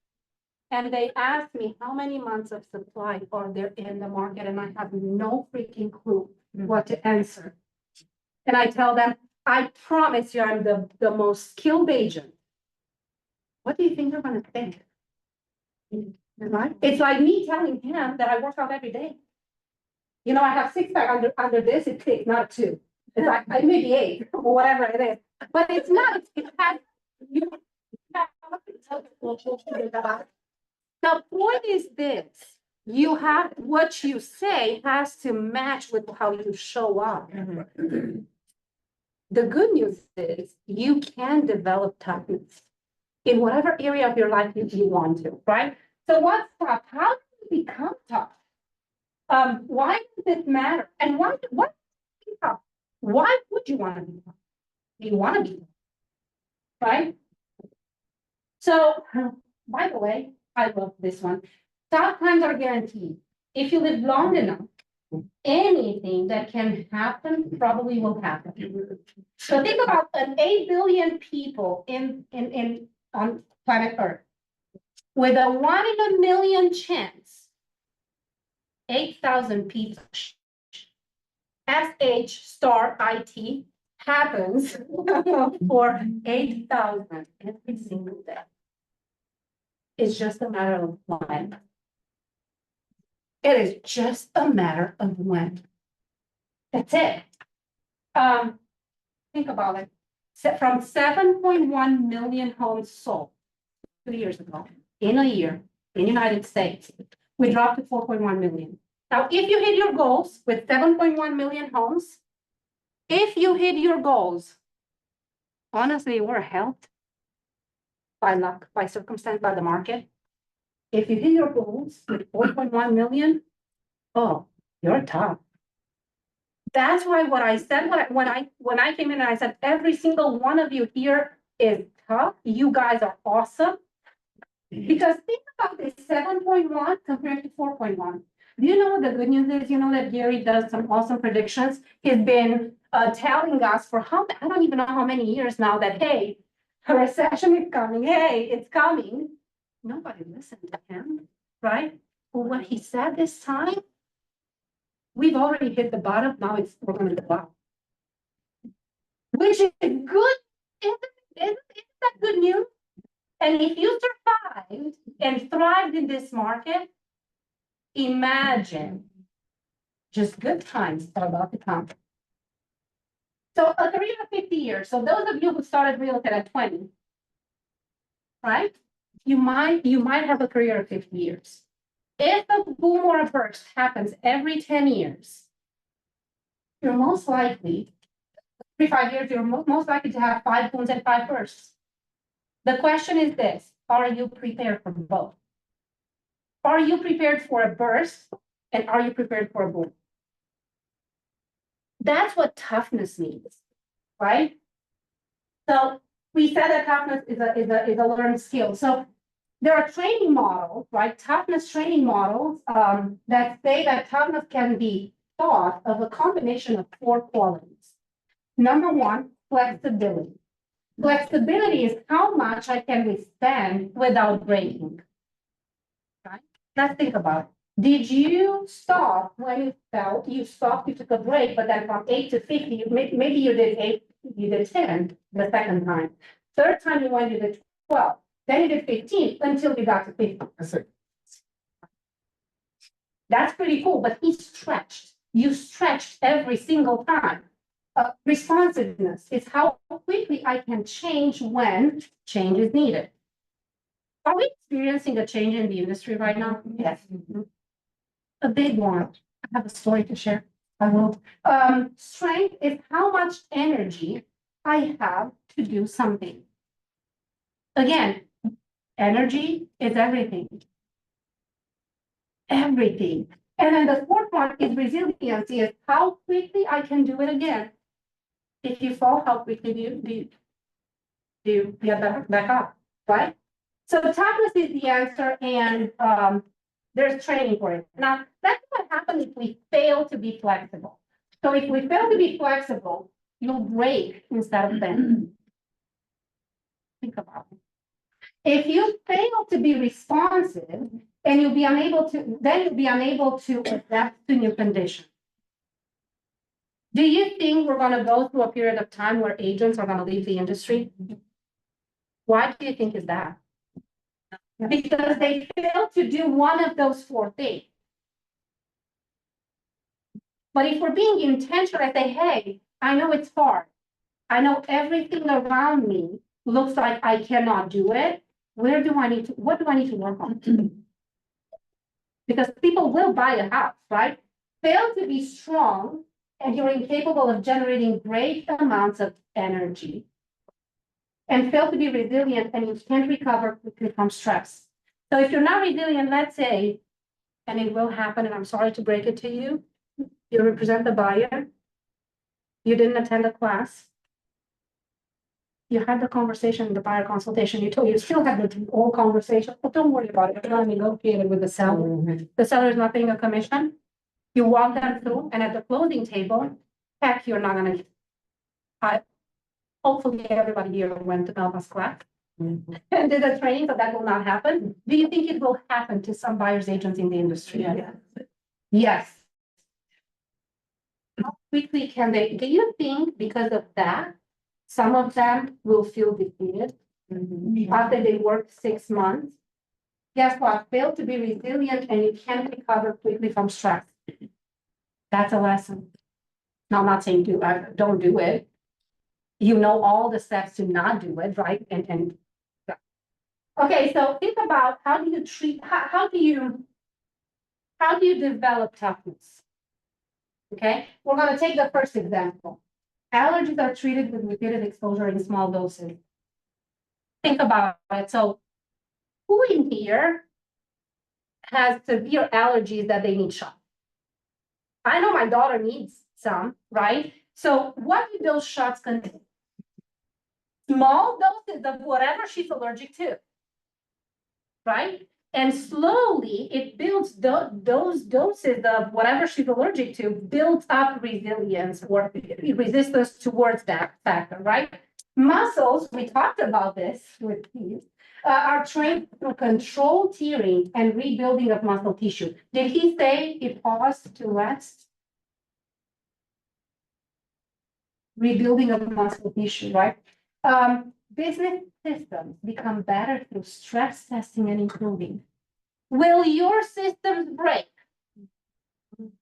and they ask me how many months of supply are there in the market and I have no freaking clue what to answer. And I tell them, I promise you I'm the most skilled agent. What do you think they're gonna think? Right? It's like me telling him that I work out every day. You know, I have 6-pack under this, it's 6, not 2. It's like maybe 8 or whatever it is, but it's not. It has. The point is this: you have what you say has to match with how you show up. The good news is you can develop toughness in whatever area of your life you want to, right? So what's tough? How do you become tough? Why does it matter? And what is tough? Why would you want to be tough? Do you want to be tough? Right? So, by the way, I love this one. Tough times are guaranteed. If you live long enough, anything that can happen probably will happen. So think about 8 billion people on planet Earth. With a 1 in a million chance, 8,000 people, SH*IT happens for 8,000 every single day. It's just a matter of time. It is just a matter of when. That's it. Think about it. From 7.1 million homes sold 2 years ago, in a year, in the United States, we dropped to 4.1 million. Now, if you hit your goals with 7.1 million homes, if you hit your goals, honestly, we're helped by luck, by circumstance, by the market. If you hit your goals with 4.1 million, oh, you're top. That's why what I said, when I came in and I said, every single one of you here is top, you guys are awesome. Because think about this 7.1 compared to 4.1. Do you know what the good news is? You know that Gary does some awesome predictions. He's been telling us for I don't even know how many years now that, hey, a recession is coming. Hey, it's coming. Nobody listened to him, right? Well, what he said this time, we've already hit the bottom. Now we're going to go up. Which is good. Isn't that good news? And if you survived and thrived in this market, imagine just good times are about to come. So a career of 50 years. So those of you who started real estate at 20, right? You might have a career of 50 years. If a boom or a burst happens every 10 years, you're most likely, every 5 years, you're most likely to have 5 booms and 5 bursts. The question is this: are you prepared for both? Are you prepared for a burst and are you prepared for a boom? That's what toughness means, right? So we said that toughness is a learned skill. So there are training models, right? Toughness training models that say that toughness can be thought of a combination of 4 qualities. Number 1, flexibility. Flexibility is how much I can withstand without breaking. Right? Let's think about it. Did you stop when you felt you stopped, you took a break, but then from 8 to 50, maybe you did 8, you did 10 the second time. Third time you went, you did 12. Then you did 15 until you got to 50. That's pretty cool, but he stretched. You stretched every single time. Responsiveness is how quickly I can change when change is needed. Are we experiencing a change in the industry right now? Yes. A big one. I have a story to share. I will. Strength is how much energy I have to do something. Again, energy is everything. Everything. And then the fourth one is resiliency, is how quickly I can do it again. If you fall, how quickly do you get back up, right? So toughness is the answer, and there's training for it. Now, that's what happens if we fail to be flexible. So if we fail to be flexible, you'll break instead of bend. Think about it. If you fail to be responsive, and you'll be unable to adapt to new conditions. Do you think we're going to go through a period of time where agents are going to leave the industry? Why do you think is that? Because they fail to do one of those 4 things. But if we're being intentional, I say, hey, I know it's hard. I know everything around me looks like I cannot do it. What do I need to work on? Because people will buy a house, right? Fail to be strong and you're incapable of generating great amounts of energy. And fail to be resilient and you can't recover quickly from stress. So if you're not resilient, let's say, and it will happen, and I'm sorry to break it to you, you represent the buyer, you didn't attend a class, you had the conversation in the buyer consultation, you still had the whole conversation, but don't worry about it, you're not negotiating with the seller. The seller is not paying a commission. You walk them through, and at the closing table, heck, you're not gonna, hopefully everybody here went to Melba's class and did a training, so that will not happen. Do you think it will happen to some buyer's agents in the industry? Yeah. Yes. How quickly can they, do you think because of that, some of them will feel defeated after they work 6 months guess what? Fail to be resilient and you can't recover quickly from stress. That's a lesson. Now, I'm not saying don't do it. You know all the steps to not do it, right? And okay, so think about how do you treat, how do you develop toughness? Okay, we're gonna take the first example. Allergies are treated with repeated exposure in small doses. Think about it. So who in here has severe allergies that they need shots? I know my daughter needs some, right? So what do those shots contain? Small doses of whatever she's allergic to, right? And slowly it builds those doses of whatever she's allergic to, builds up resilience or resistance towards that factor, right? Muscles, we talked about this with these, are trained through controlled tearing and rebuilding of muscle tissue. Did he say he paused to rest? Rebuilding of muscle tissue, right? Business systems become better through stress testing and improving. Will your systems break?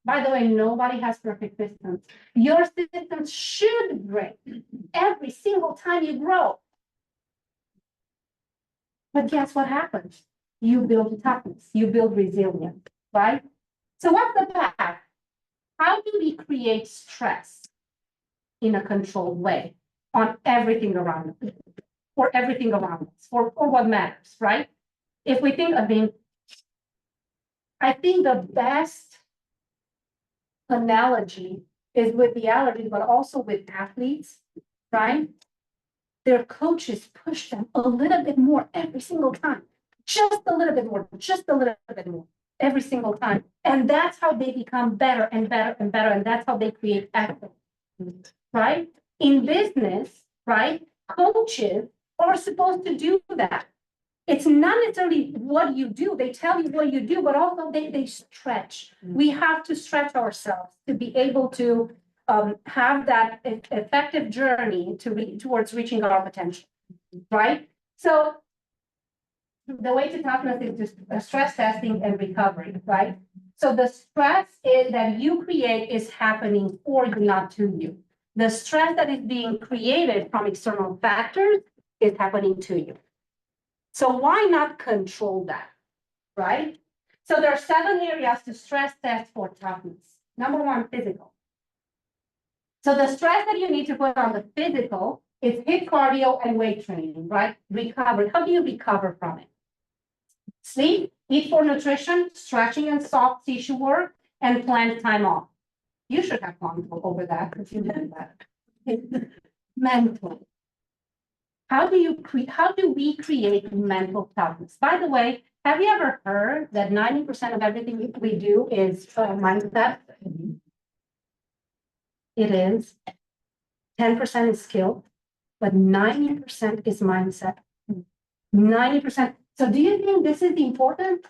By the way, nobody has perfect systems. Your systems should break every single time you grow. But guess what happens? You build toughness, you build resilience, right? So what's the path? How do we create stress in a controlled way on everything around us, or everything around us, or what matters, right? If we think, I think the best analogy is with the allergies, but also with athletes, right? Their coaches push them a little bit more every single time, just a little bit more, just a little bit more every single time. And that's how they become better and better and better. And that's how they create excellence, right? In business, right? Coaches are supposed to do that. It's not necessarily what you do. They tell you what you do, but also they stretch. We have to stretch ourselves to be able to have that effective journey towards reaching our potential, right? So the way to toughness is just stress testing and recovery, right? So the stress that you create is happening for you, not to you. The stress that is being created from external factors is happening to you. So why not control that, right? So there are 7 areas to stress test for toughness. Number 1, physical. So the stress that you need to put on the physical is HIIT cardio and weight training, right? Recovery. How do you recover from it? Sleep, eat for nutrition, stretching and soft tissue work, and planned time off. You should have control over that if you did that. Mental. How do we create mental toughness? By the way, have you ever heard that 90% of everything we do is mindset? It is. 10% is skill, but 90% is mindset. 90%. So do you think this is important?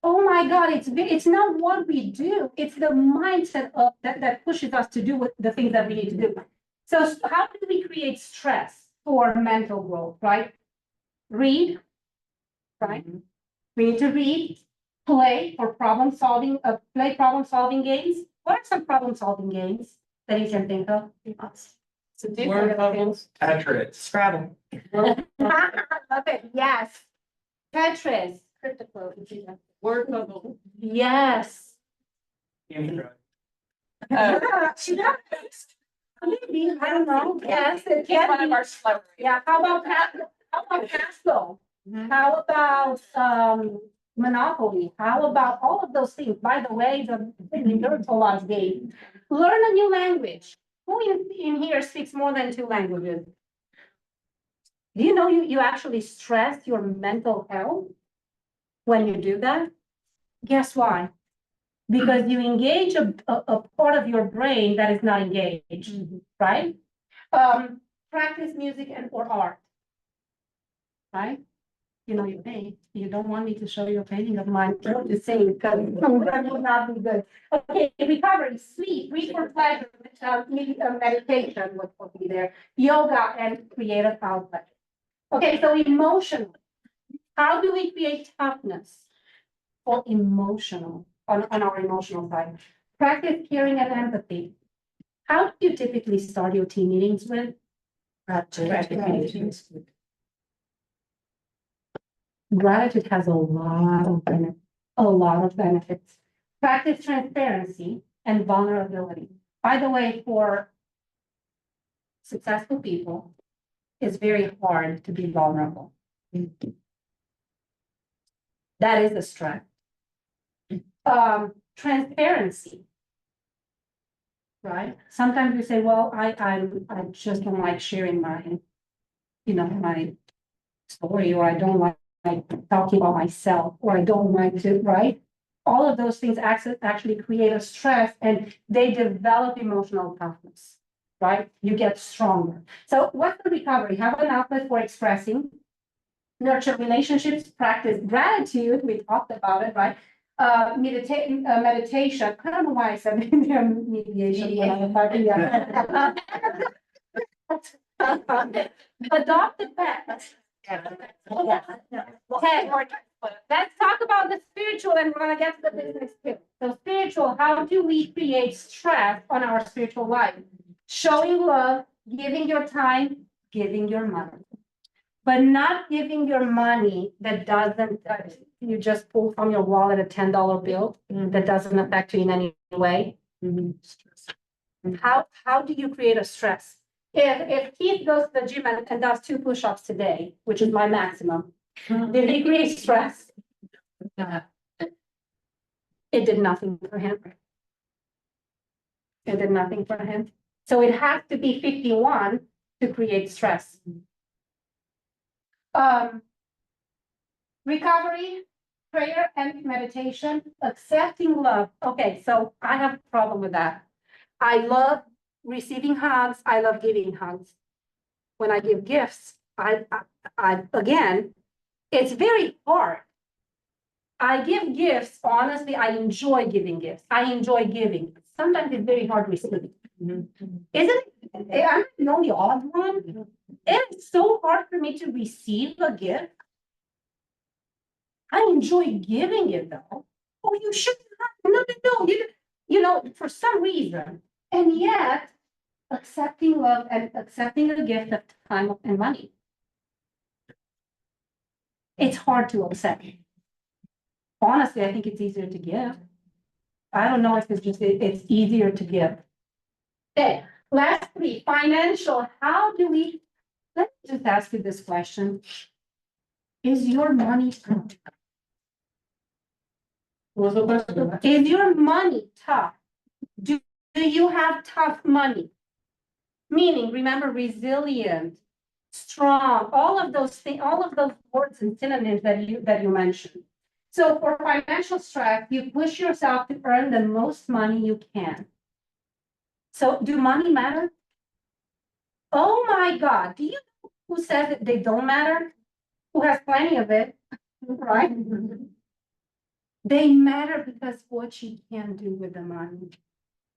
Oh my God, it's not what we do. It's the mindset of that pushes us to do the things that we need to do. So how do we create stress for mental growth, right? Read, right? We need to read, play for problem solving games. What are some problem solving games that you can think of? Word bubbles. Tetris. Scrabble. Love it. Yes. Tetris. Word bubble. Yes. Oh. Maybe, I don't know. Yes, it It's can one of be. our slower. Yeah, how about Pascal? How about Monopoly? How about all of those things? By the way, the Virtual game. Learn a new language. Who in here speaks more than 2 languages? Do you know you actually stress your mental health when you do that? Guess why? Because you engage a part of your brain that is not engaged, right? Practice music or art, right? You know, you paint. You don't want me to show you a painting of mine. I'm just saying because that would not be good. Okay, recovery, sleep, read for pleasure, meditation would be there, yoga and creative outlet. Okay, so emotional. How do we create toughness for emotional, on our emotional side? Practice caring and empathy. How do you typically start your team meetings with? Gratitude. Gratitude has a lot of benefits. Practice transparency and vulnerability. By the way, for successful people, it's very hard to be vulnerable. That is a strength. Transparency. Right? Sometimes we say, well, I just don't like sharing my story, or I don't like talking about myself, or I don't like to, right? All of those things actually create a stress, and they develop emotional toughness, right? You get stronger. So what's the recovery? Have an outlet for expressing, nurture relationships, practice gratitude. We talked about it, right? Meditation. I don't know why I said mediation. When I was talking, yeah. Adopt the pet. Okay, let's talk about the spiritual, and we're gonna get to the business too. So spiritual, how do we create stress on our spiritual life? Showing love, giving your time, giving your money. But not giving your money that doesn't, you just pull from your wallet a $10 bill that doesn't affect you in any way. How do you create a stress? If Keith goes to the gym and does 2 push-ups today, which is my maximum, did he create stress? It did nothing for him. It did nothing for him. So it has to be 51 to create stress. Recovery, prayer and meditation, accepting love. Okay, so I have a problem with that. I love receiving hugs. I love giving hugs. When I give gifts, I again, it's very hard. I give gifts. Honestly, I enjoy giving gifts. I enjoy giving. Sometimes it's very hard receiving. Isn't it? I'm the only odd one. It's so hard for me to receive a gift. I enjoy giving it though. Oh, you shouldn't have. No. You know, for some reason. And yet, accepting love and accepting a gift of time and money. It's hard to accept. Honestly, I think it's easier to give. I don't know if it's easier to give. Okay, lastly, financial. How do we, let me just ask you this question. Is your money tough? What's the question? Is your money tough? Do you have tough money? Meaning, remember, resilient, strong, all of those things, all of those words and synonyms that you mentioned. So for financial stress, you push yourself to earn the most money you can. So do money matter? Oh my God, do you know who says that they don't matter? Who has plenty of it, right? They matter because what you can do with the money,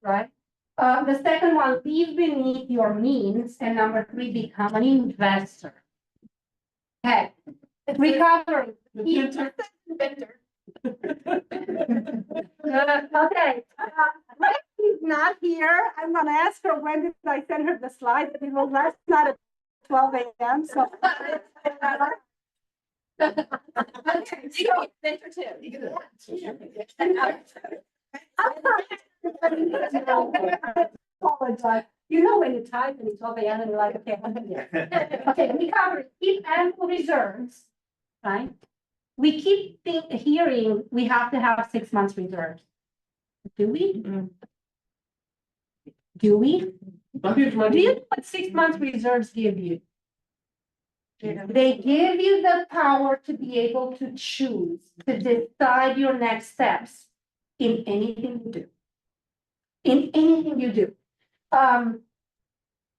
right? The second one, live beneath your means. And number 3, become an investor. Okay, recovery. Okay. He's not here. I'm gonna ask her when did I send her the slides. It was last night at 12 a.m. So. Okay, so Center too. apologize. You know when you type and it's 12 a.m. and you're like, okay, I'm here. Okay, recovery, keep ample reserves, right? We keep hearing we have to have 6 months reserves. Do we? Do we? Do you know what 6 months reserves give you? They give you the power to be able to choose, to decide your next steps in anything you do. In anything you do.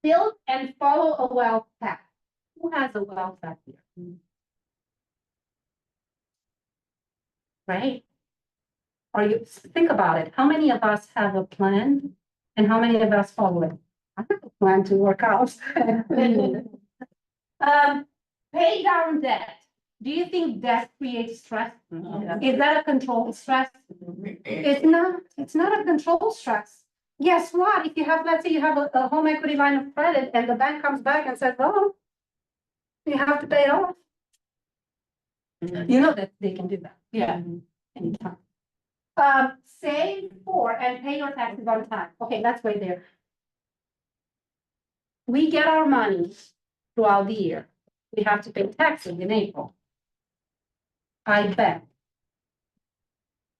Build and follow a wealth path. Who has a wealth path here? Right? Think about it. How many of us have a plan and how many of us follow it? I have a plan to work out. Pay down debt. Do you think that creates stress? Is that a controlled stress? It's not a controlled stress. Guess what? If you have, let's say you have a home equity line of credit and the bank comes back and says, oh, you have to pay it off. You know that they can do that. Yeah. Anytime. Save for and pay your taxes on time. Okay, let's wait there. We get our money throughout the year. We have to pay taxes in April. I bet.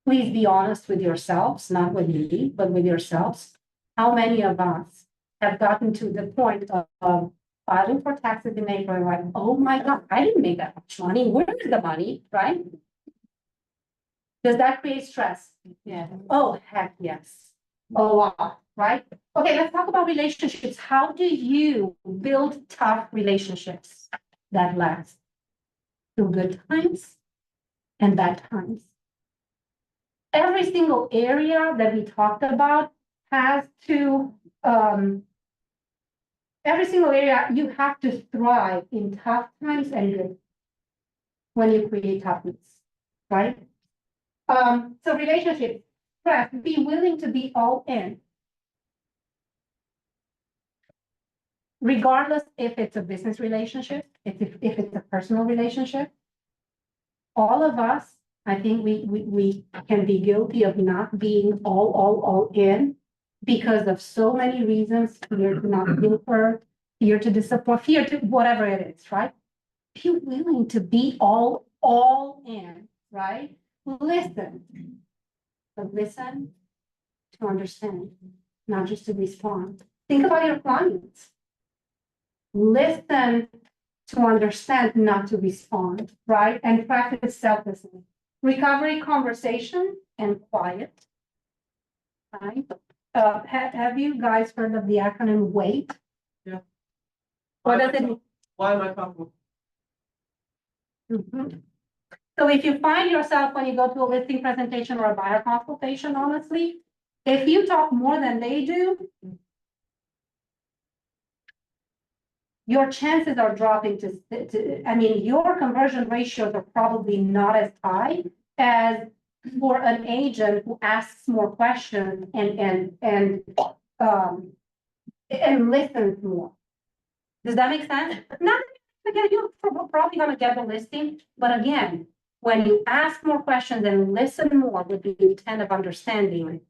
Please be honest with yourselves, not with me, but with yourselves. How many of us have gotten to the point of filing for taxes in April, and like, oh my God, I didn't make that much money. Where is the money, right? Does that create stress? Yeah. Oh, heck, yes. A lot, right? Okay, let's talk about relationships. How do you build tough relationships that last through good times and bad times? Every single area that we talked about has to, every single area, you have to thrive in tough times and good when you create toughness, right? So relationships, be willing to be all in. Regardless if it's a business relationship, if it's a personal relationship. All of us, I think we can be guilty of not being all in because of so many reasons, fear to not feel hurt, fear to disappoint, fear to whatever it is, right? Be willing to be all in, right? Listen, but listen to understand, not just to respond. Think about your clients. Listen to understand, not to respond, right? And practice self-listening. Recovery, conversation, and quiet. Right? Have you guys heard of the acronym WAIT? Yeah. What does it mean? Why am I talking? Mhm. So if you find yourself when you go to a listing presentation or a buyer consultation, honestly, if you talk more than they do, your chances are dropping I mean, your conversion ratios are probably not as high as for an agent who asks more questions and listens more. Does that make sense? Not, again, you're probably gonna get the listing, but again, when you ask more questions and listen more with the intent of understanding,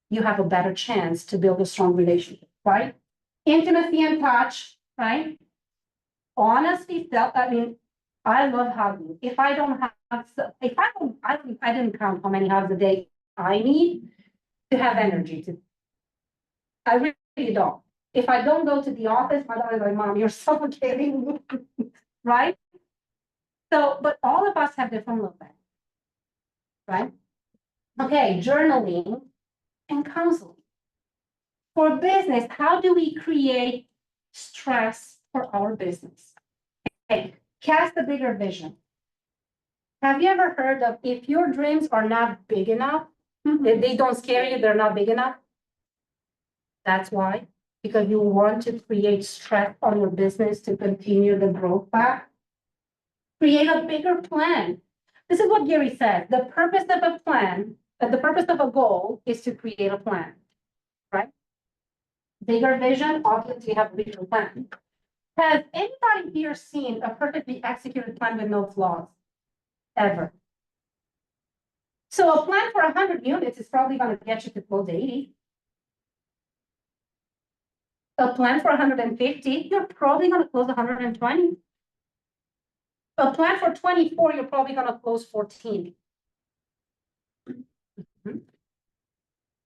you have a better chance to build a strong relationship, right? Intimacy and touch, right? Honestly, I mean, I love hugging. If I don't have, if I didn't count how many hugs a day I need to have energy to. I really don't. If I don't go to the office, my daughter's like, Mom, you're suffocating, right? So, but all of us have different love languages, right? Okay, journaling and counseling. For business, how do we create stress for our business? Okay, cast a bigger vision. Have you ever heard of if your dreams are not big enough, if they don't scare you, they're not big enough? That's why, because you want to create stress on your business to continue the growth path. Create a bigger plan. This is what Gary said. The purpose of a plan, the purpose of a goal is to create a plan, right? Bigger vision, obviously you have a bigger plan. Has anybody here seen a perfectly executed plan with no flaws? Ever? So a plan for 100 units is probably going to get you to close 80. A plan for 150, you're probably going to close 120. A plan for 24, you're probably going to close 14.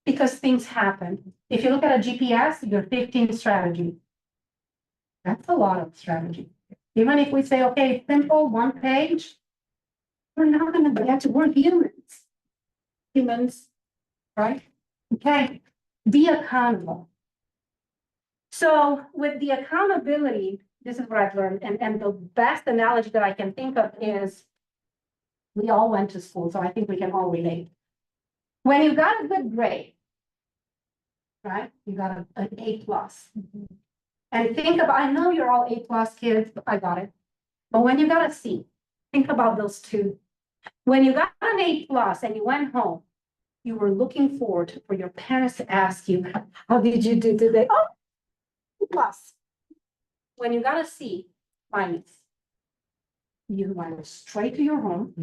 Because things happen. If you look at a GPS, your 15 strategy. That's a lot of strategy. Even if we say, okay, simple, one page, we're not going to get to work humans, right? Okay, be accountable. So with the accountability, this is what I've learned, and the best analogy that I can think of is we all went to school, so I think we can all relate. When you got a good grade, right? You got an A+. And think about, I know you're all A+ kids, but I got it. But when you got a C, Think about those two. When you got an A+ and you went home, you were looking forward for your parents to ask you, how did you do today? Oh, A+. When you got a C-, you went straight to your home.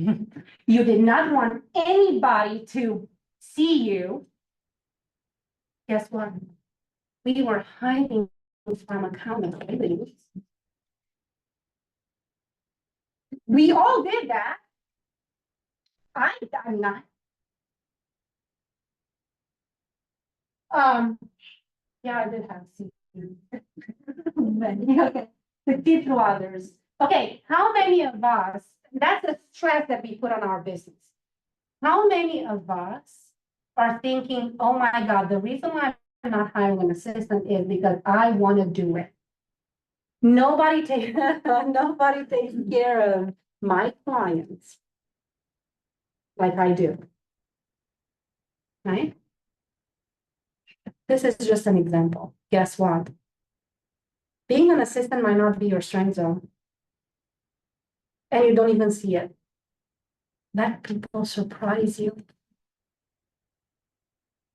You did not want anybody to see you. Guess what? We were hiding from accountability. We all did that. I'm not. Yeah, I did have C. But, okay, to keep to others. Okay, how many of us, that's the stress that we put on our business. How many of us are thinking, oh my God, the reason why I'm not hiring an assistant is because I want to do it. Nobody takes care of my clients like I do. Right? This is just an example. Guess what? Being an assistant might not be your strength zone. And you don't even see it. Let people surprise you.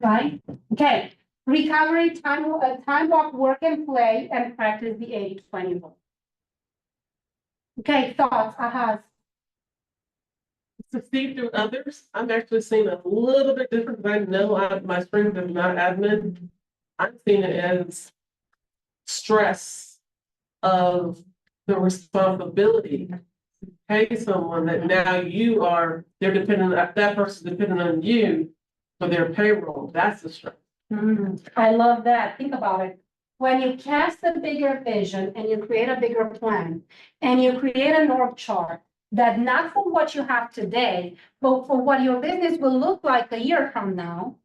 Right? Okay. Recovery, time off work and play, and practice the 80-20 rule. Okay, thoughts, ahas. Succeed through others. I'm actually seeing a little bit different, because I know my strength is not admin. I'm seeing it as stress of the responsibility to pay someone that now they're dependent, that person's dependent on you for their payroll. That's the stress. I love that. Think about it. When you cast a bigger vision and you create a bigger plan and you create an org chart that not for what you have today, but for what your business will look like a year from now,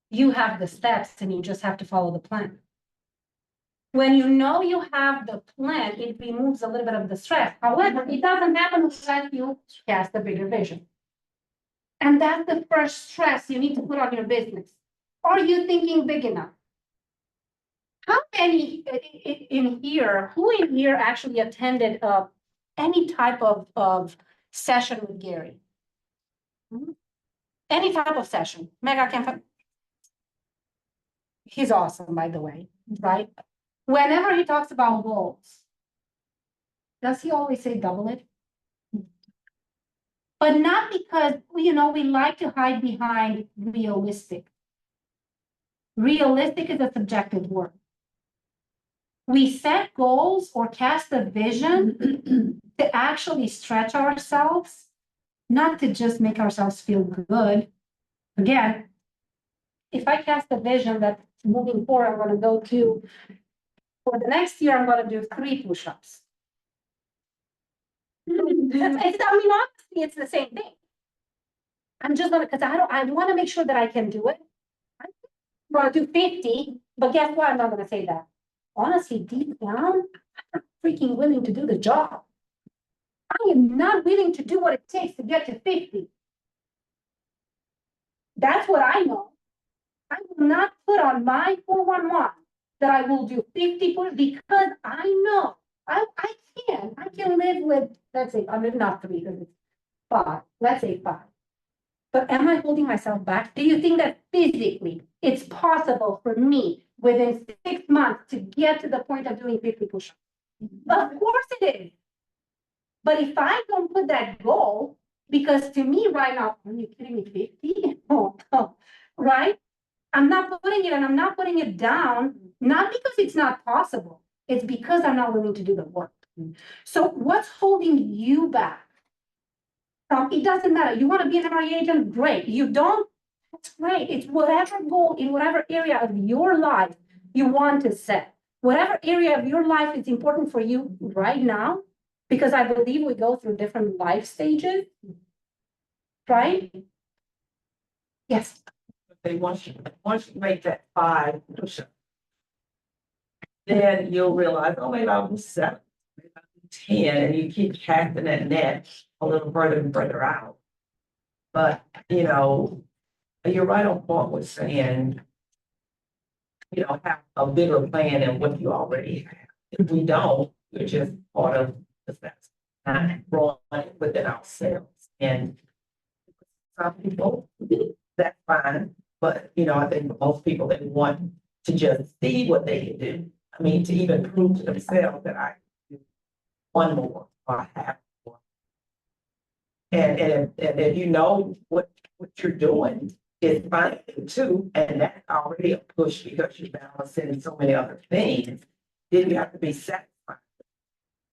you have the steps and you just have to follow the plan. When you know you have the plan, it removes a little bit of the stress. However, it doesn't happen unless you cast a bigger vision. And that's the first stress you need to put on your business. Are you thinking big enough? How many in here, who in here actually attended any type of session with Gary? Any type of session? Mega Camp. He's awesome, by the way, right? Whenever he talks about goals, does he always say double it? But not because, we like to hide behind realistic. Realistic is a subjective word. We set goals or cast a vision to actually stretch ourselves, not to just make ourselves feel good. Again, if I cast a vision that moving forward, I'm going to go to, for the next year, I'm going to do 3 push-ups. Honestly, it's the same thing. I'm just going to, because I want to make sure that I can do it. I'm going to do 50, but guess what? I'm not going to say that. Honestly, deep down, I'm freaking willing to do the job. I am not willing to do what it takes to get to 50. That's what I know. I will not put on my 411 that I will do 50 because I know I can live with, let's say, I mean, not 3 because it's 5, let's say 5. But am I holding myself back? Do you think that physically it's possible for me within 6 months to get to the point of doing 50 push-ups? Of course it is. But if I don't put that goal, because to me right now, are you kidding me, 50? Oh, right? I'm not putting it and I'm not putting it down, not because it's not possible. It's because I'm not willing to do the work. So what's holding you back? It doesn't matter. You want to be an MRE agent? Great. You don't? That's great. It's whatever goal in whatever area of your life you want to set. Whatever area of your life is important for you right now, because I believe we go through different life stages, right? Yes. Once you make that 5 push-up, then you'll realize, oh, maybe I'll do 7, maybe I'll do 10, and you keep casting that net a little further and further out. But, you're right on point with saying, have a bigger plan than what you already have. If we don't, we're just part of the steps. not growing within ourselves. And some people, that's fine, but you know, I think most people that want to just see what they can do. I mean, to even prove to themselves that I can do one more or half more. And if you know what you're doing is fine too, and that's already a push because you're balancing so many other things, then you have to be satisfied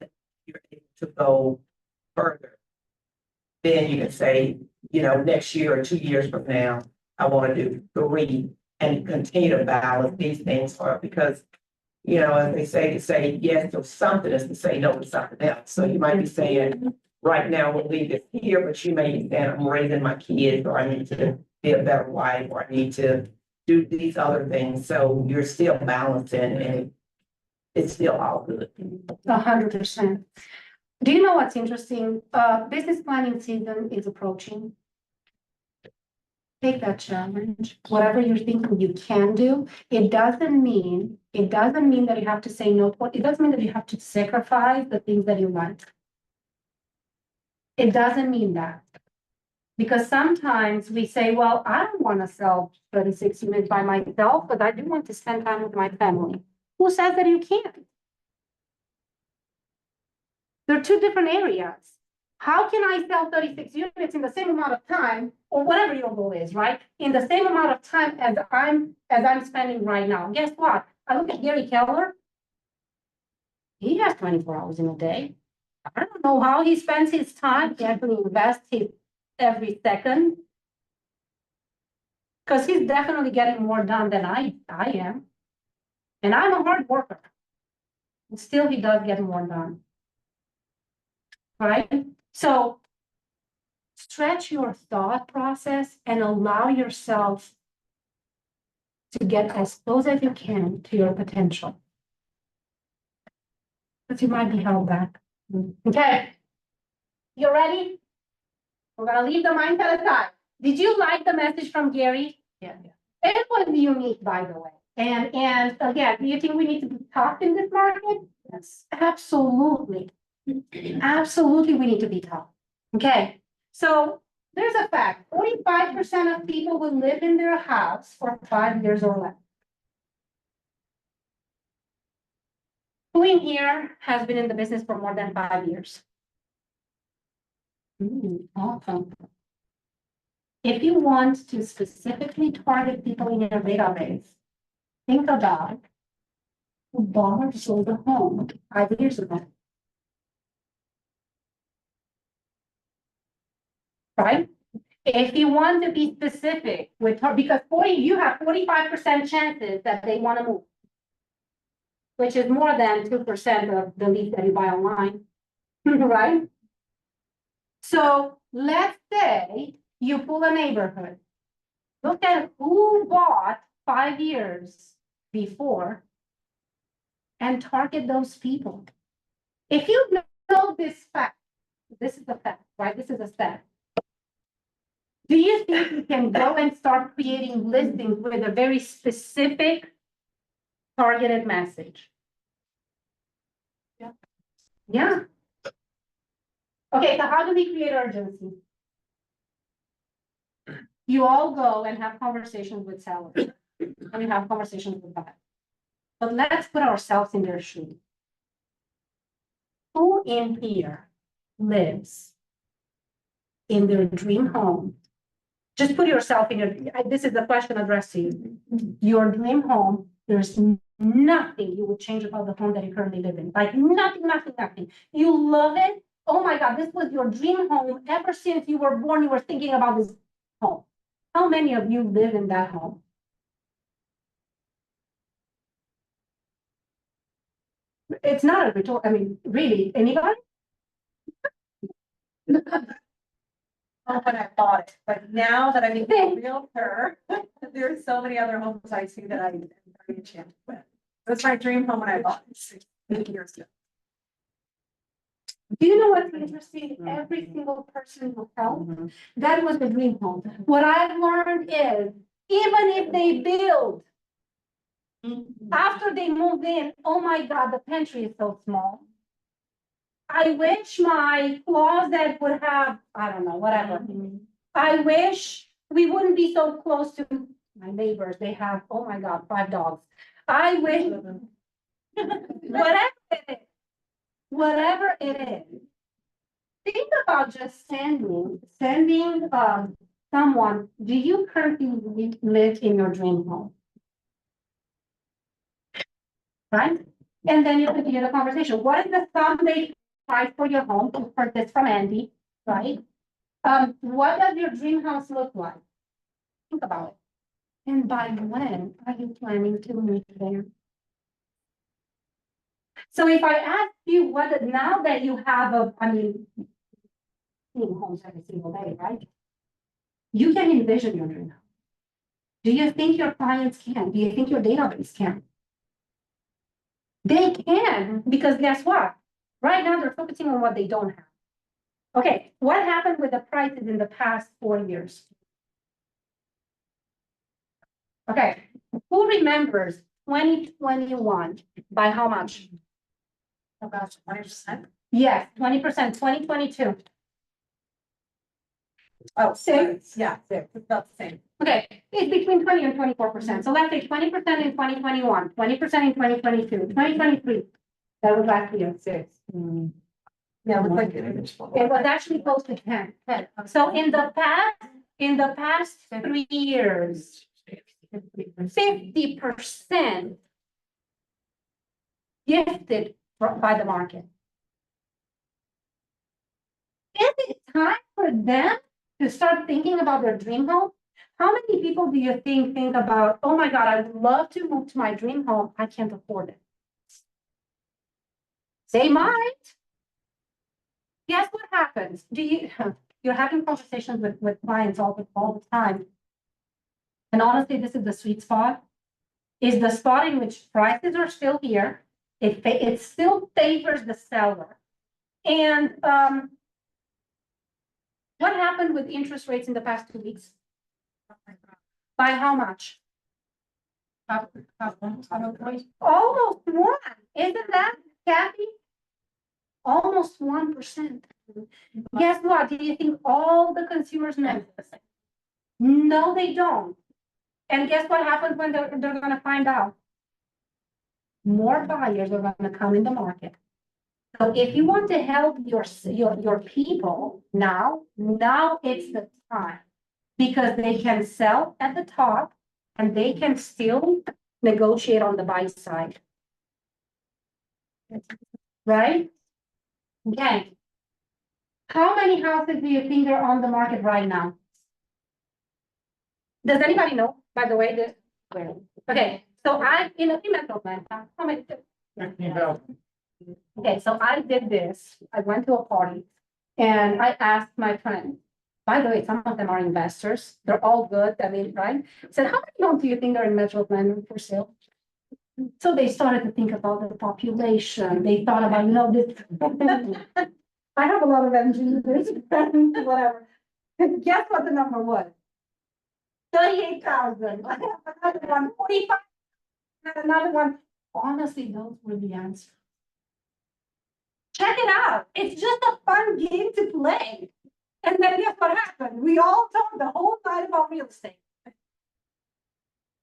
that you're able to go further. Then you can say, you know, next year or 2 years from now, I want to do 3 and continue to balance these things for, because, you know, as they say, to say yes to something is to say no to something else. So you might be saying, right now, we'll leave it here, but you may be saying, I'm raising my kids, or I need to be a better wife, or I need to do these other things. So you're still balancing and it's still all good. 100%. Do you know what's interesting? Business planning season is approaching. Take that challenge, whatever you're thinking you can do. It doesn't mean that you have to say no. It doesn't mean that you have to sacrifice the things that you like. It doesn't mean that. Because sometimes we say, well, I don't want to sell 36 units by myself, but I do want to spend time with my family. Who says that you can't? They're two different areas. How can I sell 36 units in the same amount of time, or whatever your goal is, right? In the same amount of time as I'm spending right now. Guess what? I look at Gary Keller. He has 24 hours in a day. I don't know how he spends his time. He actually invests his every second. Because he's definitely getting more done than I am. And I'm a hard worker. And still he does get more done. Right? So stretch your thought process and allow yourself to get as close as you can to your potential. But you might be held back. Okay. You ready? We're gonna leave the mindset aside. Did you like the message from Gary? Yeah. It was unique, by the way. And again, do you think we need to be tough in this market? Yes. Absolutely. Absolutely, we need to be tough. Okay, so there's a fact, 45% of people will live in their house for 5 years or less. Who in here has been in the business for more than 5 years? Awesome. If you want to specifically target people in your database, think about who bought or sold a home 5 years ago. Right? If you want to be specific with her, because you have 45% chances that they want to move, which is more than 2% of the leads that you buy online, right? So let's say you pull a neighborhood. Look at who bought 5 years before and target those people. If you know this fact, this is the fact, right? This is a fact. Do you think you can go and start creating listings with a very specific targeted message? Yeah. Yeah. Okay, so how do we create urgency? You all go and have conversations with sellers. And you have conversations with buyers. But let's put ourselves in their shoes. Who in here lives in their dream home? Just put yourself in your, this is the question addressed to you. Your dream home, there's nothing you would change about the home that you currently live in. Like nothing. You love it. Oh my God, this was your dream home. Ever since you were born, you were thinking about this home. How many of you live in that home? It's not a rhetorical, I mean, really, anybody? When I bought it, but now that I'm a realtor, there's so many other homes I see that I'm very enchanted with. That's my dream home when I bought it 8 years ago. Do you know what's interesting? Every single person who helped, that was the dream home. What I've learned is, even if they build, after they move in, oh my God, the pantry is so small. I wish my closet would have, I don't know, whatever. I wish we wouldn't be so close to my neighbors. They have, oh my God, 5 dogs. I wish, whatever it is. Think about just sending, someone, do you currently live in your dream home? Right? And then you continue the conversation. What is the someday price for your home? You heard this from Andy, right? What does your dream house look like? Think about it. And by when are you planning to move there? So if I ask you now that you have seeing homes every single day, right? You can envision your dream house. Do you think your clients can? Do you think your database can? They can, because guess what? Right now, they're focusing on what they don't have. Okay, what happened with the prices in the past 4 years? Okay, who remembers 2021 by how much? About 20%. Yes, 20%, 2022. Oh, Six. yeah, it's about the same. Okay, it's between 20 and 24%. So let's say 20% in 2021, 20% in 2022, 2023. That was last year. 6. Yeah, it looks like it. It was actually close to 10. So in the past 3 years, 50% gifted by the market. Is it time for them to start thinking about their dream home? How many people do you think about, oh my God, I would love to move to my dream home. I can't afford it. They might. Guess what happens? You're having conversations with clients all the time. And honestly, this is the sweet spot. Is the spot in which prices are still here. It still favors the seller. And what happened with interest rates in the past 2 weeks? By how much? Almost 1. Isn't that, Kathy? Almost 1%. Guess what? Do you think all the consumers know this? No, they don't. And guess what happens when they're gonna find out? More buyers are gonna come in the market. So if you want to help your people now it's the time. Because they can sell at the top and they can still negotiate on the buy side. Right? Okay. How many houses do you think are on the market right now? Does anybody know, by the way, this? Okay, so I'm in a metro plan. How many? 15,000. Okay, so I did this. I went to a party and I asked my friend, by the way, some of them are investors. They're all good. I mean, right? I said, how many homes do you think are in Metro Plan for sale? So they started to think about the population. They thought about, this. I have a lot of engineers, whatever. Guess what the number was? 38,000. I have another one, 45. And another one. Honestly, those were the answers. Check it out. It's just a fun game to play. And then guess what happened? We all talked the whole night about real estate.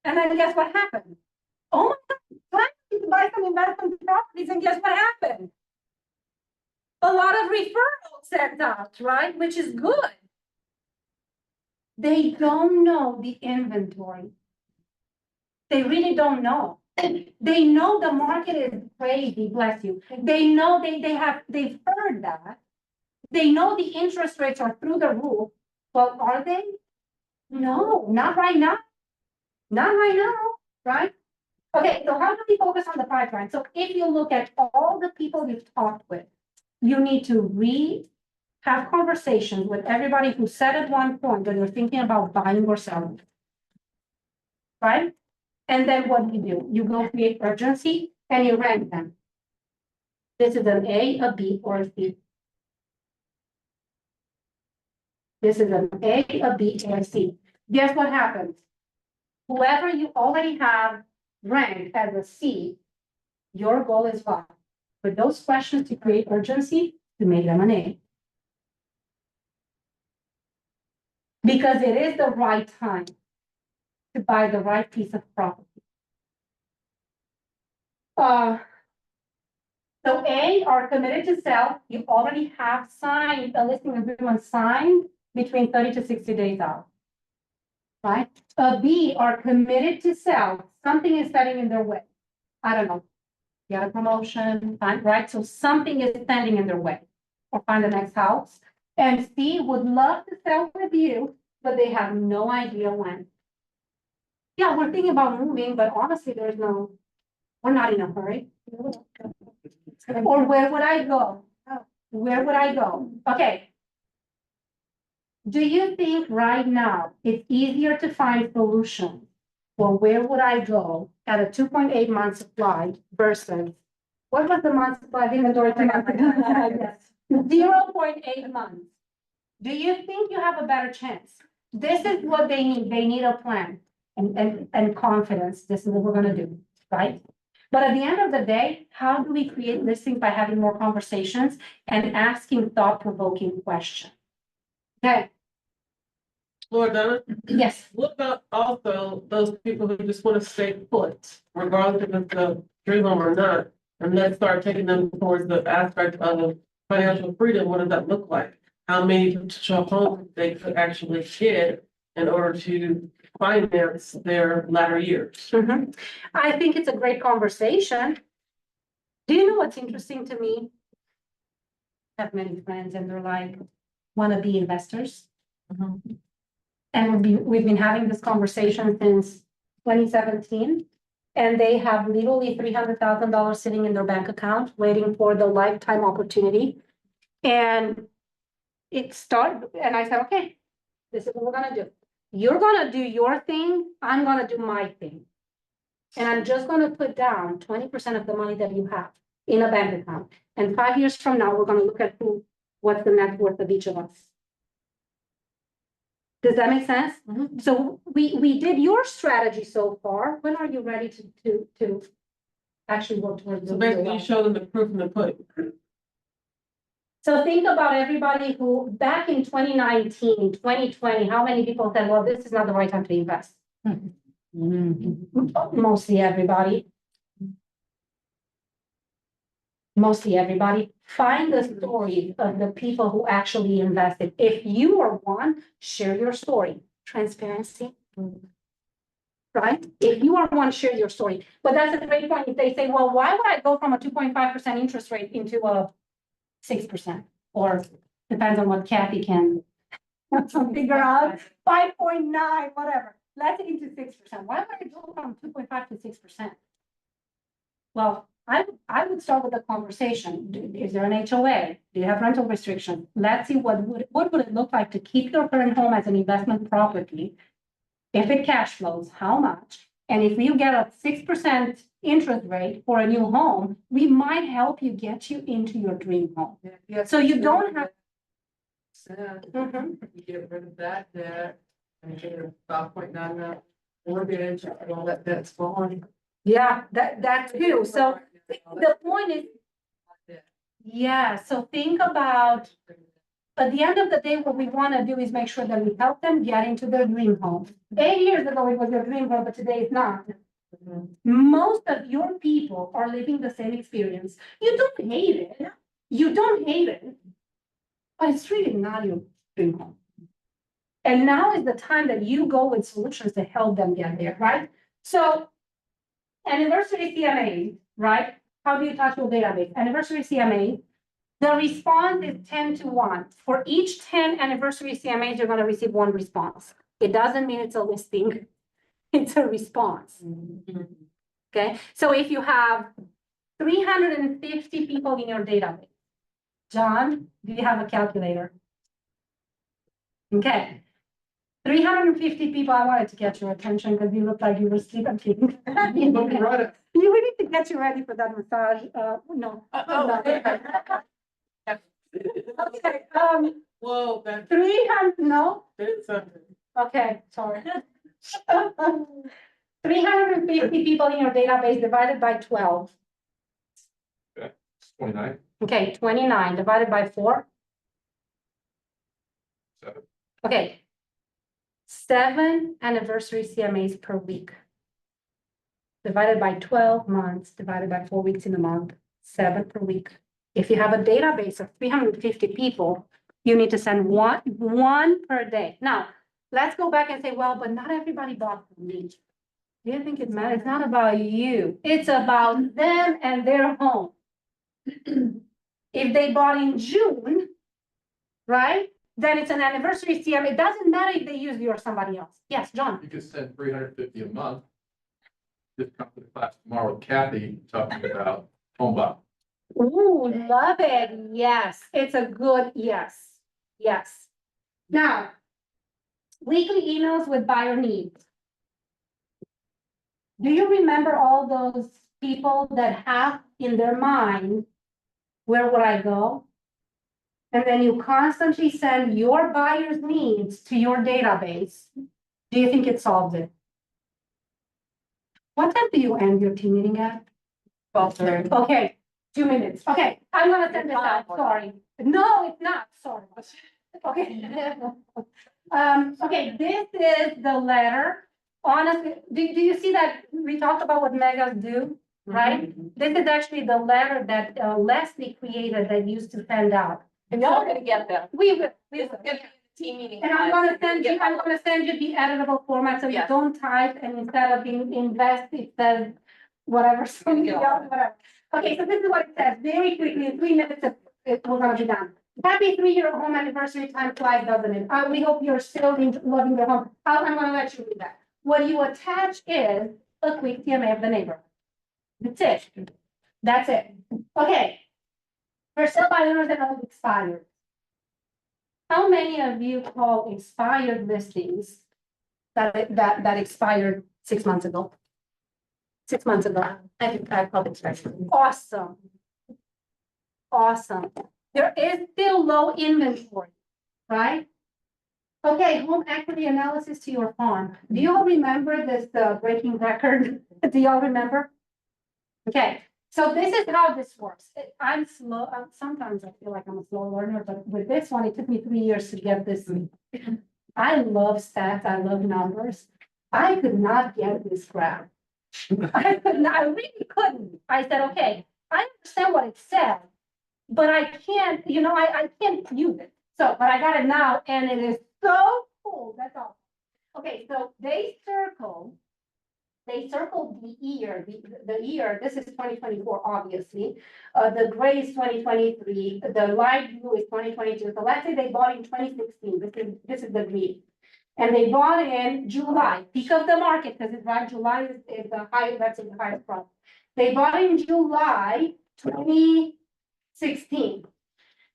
And then guess what happened? Oh my God, planning to buy some investment properties, and guess what happened? A lot of referrals sent out, right? Which is good. They don't know the inventory. They really don't know. They know the market is crazy, bless you. They know they've heard that. They know the interest rates are through the roof. Well, are they? No, not right now. Not right now, right? Okay, so how do we focus on the pipeline? So if you look at all the people you've talked with, you need to have conversations with everybody who said at one point that you're thinking about buying or selling. Right? And then what do? You go create urgency and you rank them. This is an A, a B, or a C. This is an A, a B, or a C. Guess what happens? Whoever you already have ranked as a C, your goal is what? With those questions to create urgency, to make lemonade. Because it is the right time to buy the right piece of property. So A, are committed to sell, you already have signed, a listing agreement signed between 30 to 60 days out. Right? B, are committed to sell, something is standing in their way. I don't know. Get a promotion, right? So something is standing in their way. Or find the next house. And C, would love to sell with you, but they have no idea when. Yeah, we're thinking about moving, but honestly, we're not in a hurry. Or where would I go? Where would I go? Okay. Do you think right now it's easier to find solutions for where would I go at a 2.8 month supply versus what was the month supply of inventory? 0.8 months. Do you think you have a better chance? This is what they need. They need a plan and confidence. This is what we're gonna do, right? But at the end of the day, how do we create listings by having more conversations and asking thought-provoking questions? Okay, Lord Donna, yes. what about also those people who just want to stay put, regardless if it's a dream home or not? And let's start taking them towards the aspect of financial freedom. What does that look like? How many potential homes they could actually get in order to finance their latter years? I think it's a great conversation. Do you know what's interesting to me? I have many friends and they're like, wanna be investors. And we've been having this conversation since 2017. And they have legally $300,000 sitting in their bank account, waiting for the lifetime opportunity. And it started, and I said, okay, this is what we're gonna do. You're gonna do your thing, I'm gonna do my thing. And I'm just gonna put down 20% of the money that you have in a bank account. And 5 years from now, we're gonna look at what's the net worth of each of us. Does that make sense? So we did your strategy so far. When are you ready to actually work towards? So basically, you show them the proof in the pudding. So think about everybody who, back in 2019, 2020, how many people said, well, this is not the right time to invest? Mostly everybody. Mostly everybody. Find the story of the people who actually invested. If you are one, share your story. Transparency. Right? If you are one, share your story. But that's a great point. If they say, well, why would I go from a 2.5% interest rate into a 6%? Or depends on what Kathy can figure out, 5.9, whatever. Let's get into 6%. Why would I go from 2.5 to 6%? Well, I would start with a conversation. Is there an HOA? Do you have rental restrictions? Let's see what would it look like to keep your current home as an investment property? If it cash flows, how much? And if you get a 6% interest rate for a new home, we might help you get you into your dream home. So you don't have. You get rid of that debt and get a 5.9 mortgage, and all that debt's gone. Yeah, that too. So the point is, yeah, so think about, at the end of the day, what we want to do is make sure that we help them get into their dream home. 8 years ago, it was their dream home, but today it's not. Most of your people are living the same experience. You don't hate it. You don't hate it, but it's really not your dream home. And now is the time that you go with solutions to help them get there, right? So anniversary CMA, right? How do you touch your database? Anniversary CMA, the response is 10 to 1. For each 10 anniversary CMAs, you're gonna receive 1 response. It doesn't mean it's a listing, it's a response. Okay, so if you have 350 people in your database, John, do you have a calculator? Okay. 350 people, I wanted to get your attention because you look like you were sleeping. We need to get you ready for that massage. No. Okay, Whoa, that 300, no? did something. Okay, sorry. 350 people in your database divided by 12. 29. Okay, 29 divided by 4. 7. Okay. 7 anniversary CMAs per week. Divided by 12 months, divided by 4 weeks in a month, 7 per week. If you have a database of 350 people, you need to send one per day. Now, let's go back and say, well, but not everybody bought from me. Do you think it matters? It's not about you. It's about them and their home. If they bought in June, right? Then it's an anniversary CMA. It doesn't matter if they use you or somebody else. Yes, John. You could send 350 a month. Just come to the class tomorrow with Kathy talking about home buy. Ooh, love it. Yes, it's a good, yes, yes. Now, weekly emails with buyer needs. Do you remember all those people that have in their mind, where would I go? And then you constantly send your buyer's needs to your database. Do you think it solves it? What time do you end your team meeting at? 12:30. Okay, 2 minutes. Okay, I'm gonna send this out, sorry. No, it's not, sorry. Okay. Okay, this is the letter. Honestly, do you see that we talked about what megas do, right? This is actually the letter that Leslie created that used to send out. And y'all are gonna get them. We will. It's gonna be a team meeting. And I'm gonna send you the editable format, so you Yes. don't type, and instead of being invest, it says whatever, something else, whatever. Okay, so this is what it says, very quickly, in 3 minutes, we're gonna be done. Happy 3-year home anniversary, time flies, doesn't it? We hope you're still loving your home. I'm gonna let you read that. What you attach is a quick TMA of the neighborhood. That's it. That's it. Okay. For sale by owners and old expired. How many of you call expired listings that expired 6 months ago? 6 months ago. I think I probably expected. Awesome. Awesome. There is still low inventory, right? Okay, home equity analysis to your farm. Do you all remember this breaking record? Do y'all remember? Okay, so this is how this works. I'm slow, sometimes I feel like I'm a slow learner, but with this one, it took me 3 years to get this. I love stats, I love numbers. I could not get this graph. I could not, I really couldn't. I said, okay, I understand what it said, but I can't, I can't use it. So, but I got it now, and it is so cool, that's all. Okay, so they circled the year, the year, this is 2024, obviously. The gray is 2023, the light blue is 2022. So let's say they bought in 2016, this is the green. And they bought in July, peak of the market, because it's right, July is the high, that's the highest price. They bought in July 2016.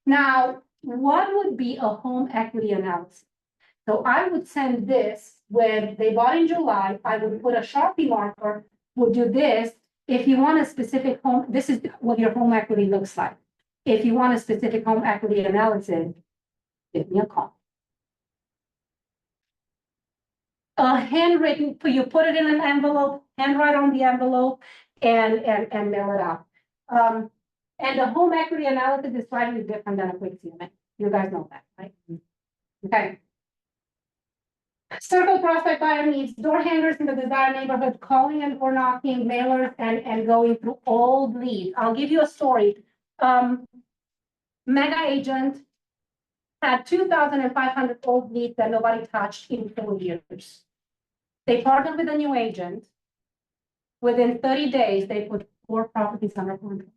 Now, what would be a home equity analysis? So I would send this when they bought in July, I would put a Sharpie marker, would do this. If you want a specific home, this is what your home equity looks like. If you want a specific home equity analysis, give me a call. Handwritten, you put it in an envelope, handwrite on the envelope and mail it out. And the home equity analysis is slightly different than a quick CMA. You guys know that, right? Okay. Circle prospect buyer needs, door hangers in the desired neighborhood, calling and or knocking, mailers, and going through old leads. I'll give you a story. Mega agent had 2,500 old leads that nobody touched in 4 years. They partnered with a new agent. Within 30 days, they put 4 properties under contract.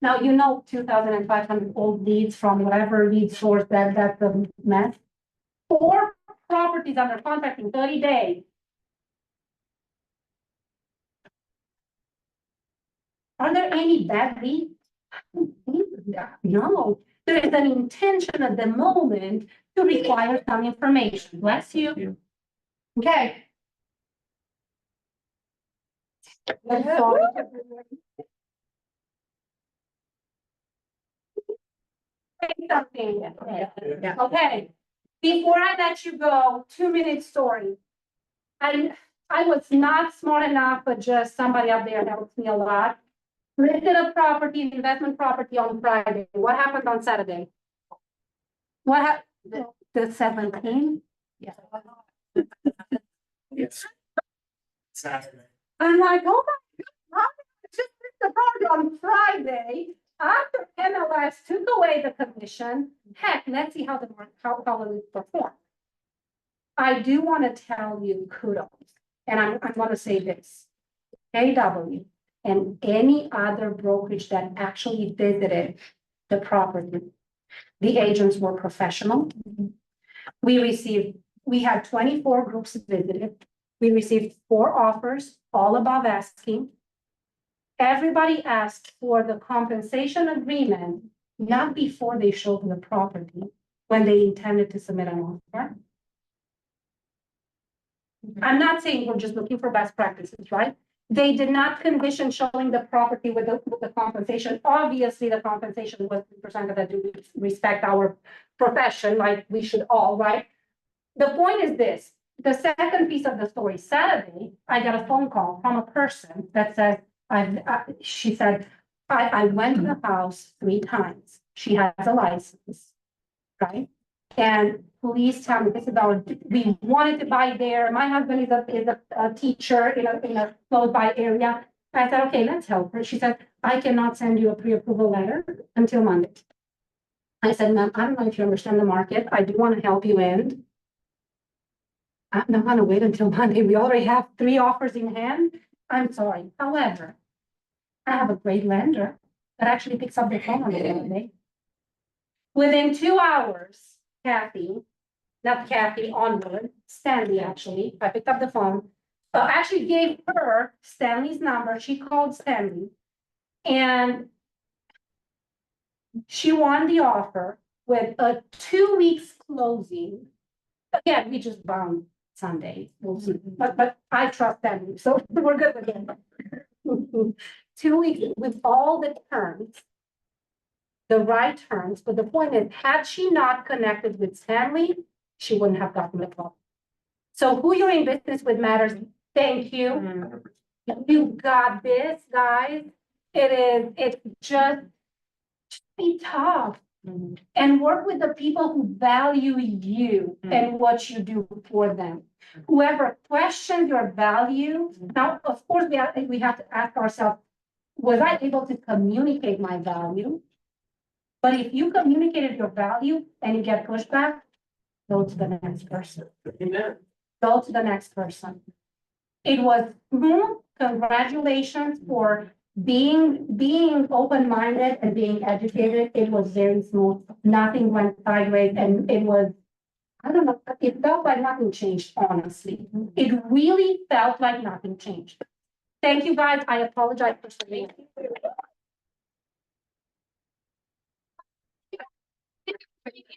Now, 2,500 old leads from whatever lead source that's the mess. 4 properties under contract in 30 days. Are there any bad leads? No, there is an intention at the moment to require some information. Bless you. Okay. I'm sorry. Say something. Okay. Before I let you go, 2-minute story. I was not smart enough, but just somebody up there helped me a lot. listed a property, investment property on Friday. What happened on Saturday? What happened? The 17th? Yeah. Yes. Saturday. I'm like, oh my God, I just listed the property on Friday. After MLS took away the commission, heck, let's see how it will perform. I do want to tell you kudos, and I'm going to say this. KW and any other brokerage that actually visited the property, the agents were professional. We had 24 groups visited. We received 4 offers, all above asking. Everybody asked for the compensation agreement, not before they showed the property, when they intended to submit an offer. I'm not saying we're just looking for best practices, right? They did not condition showing the property with the compensation. Obviously, the compensation was 3% of that to respect our profession, like we should all, right? The point is this, the second piece of the story, Saturday, I got a phone call from a person that said, she said, I went to the house 3 times. She has a license, right? And please tell me, we wanted to buy there. My husband is a teacher in a close by area. I said, okay, let's help her. She said, I cannot send you a pre-approval letter until Monday. I said, ma'am, I don't know if you understand the market. I do want to help you in. I'm not going to wait until Monday. We already have 3 offers in hand. I'm sorry. However, I have a great lender that actually picks up the phone on Monday. Within 2 hours, Stanley actually, I picked up the phone, actually gave her Stanley's number. She called Stanley and she won the offer with a 2 weeks closing. Again, we just bound Sunday. We'll see. But I trust them, so we're good with it. 2 weeks with all the terms, the right terms. But the point is, had she not connected with Stanley, she wouldn't have gotten the call. So who you're in business with matters. Thank you. You got this, guys. It's just be tough. And work with the people who value you and what you do for them. Whoever questions your value, now, of course, we have to ask ourselves, was I able to communicate my value? But if you communicated your value and you get pushback, go to the next person. Amen. Go to the next person. It was, congratulations for being open-minded and being educated. It was very smooth. Nothing went sideways, and it was, I don't know, it felt like nothing changed, honestly. It really felt like nothing changed. Thank you, guys. I apologize for saying.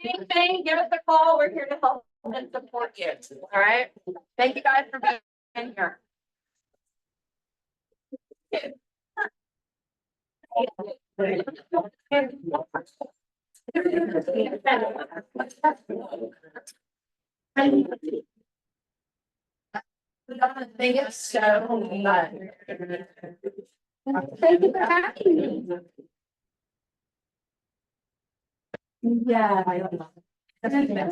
Anything, give us a call. We're here to help and support you. All right. Thank you guys for being here. Thank you so much. Thank you for having me. Yeah.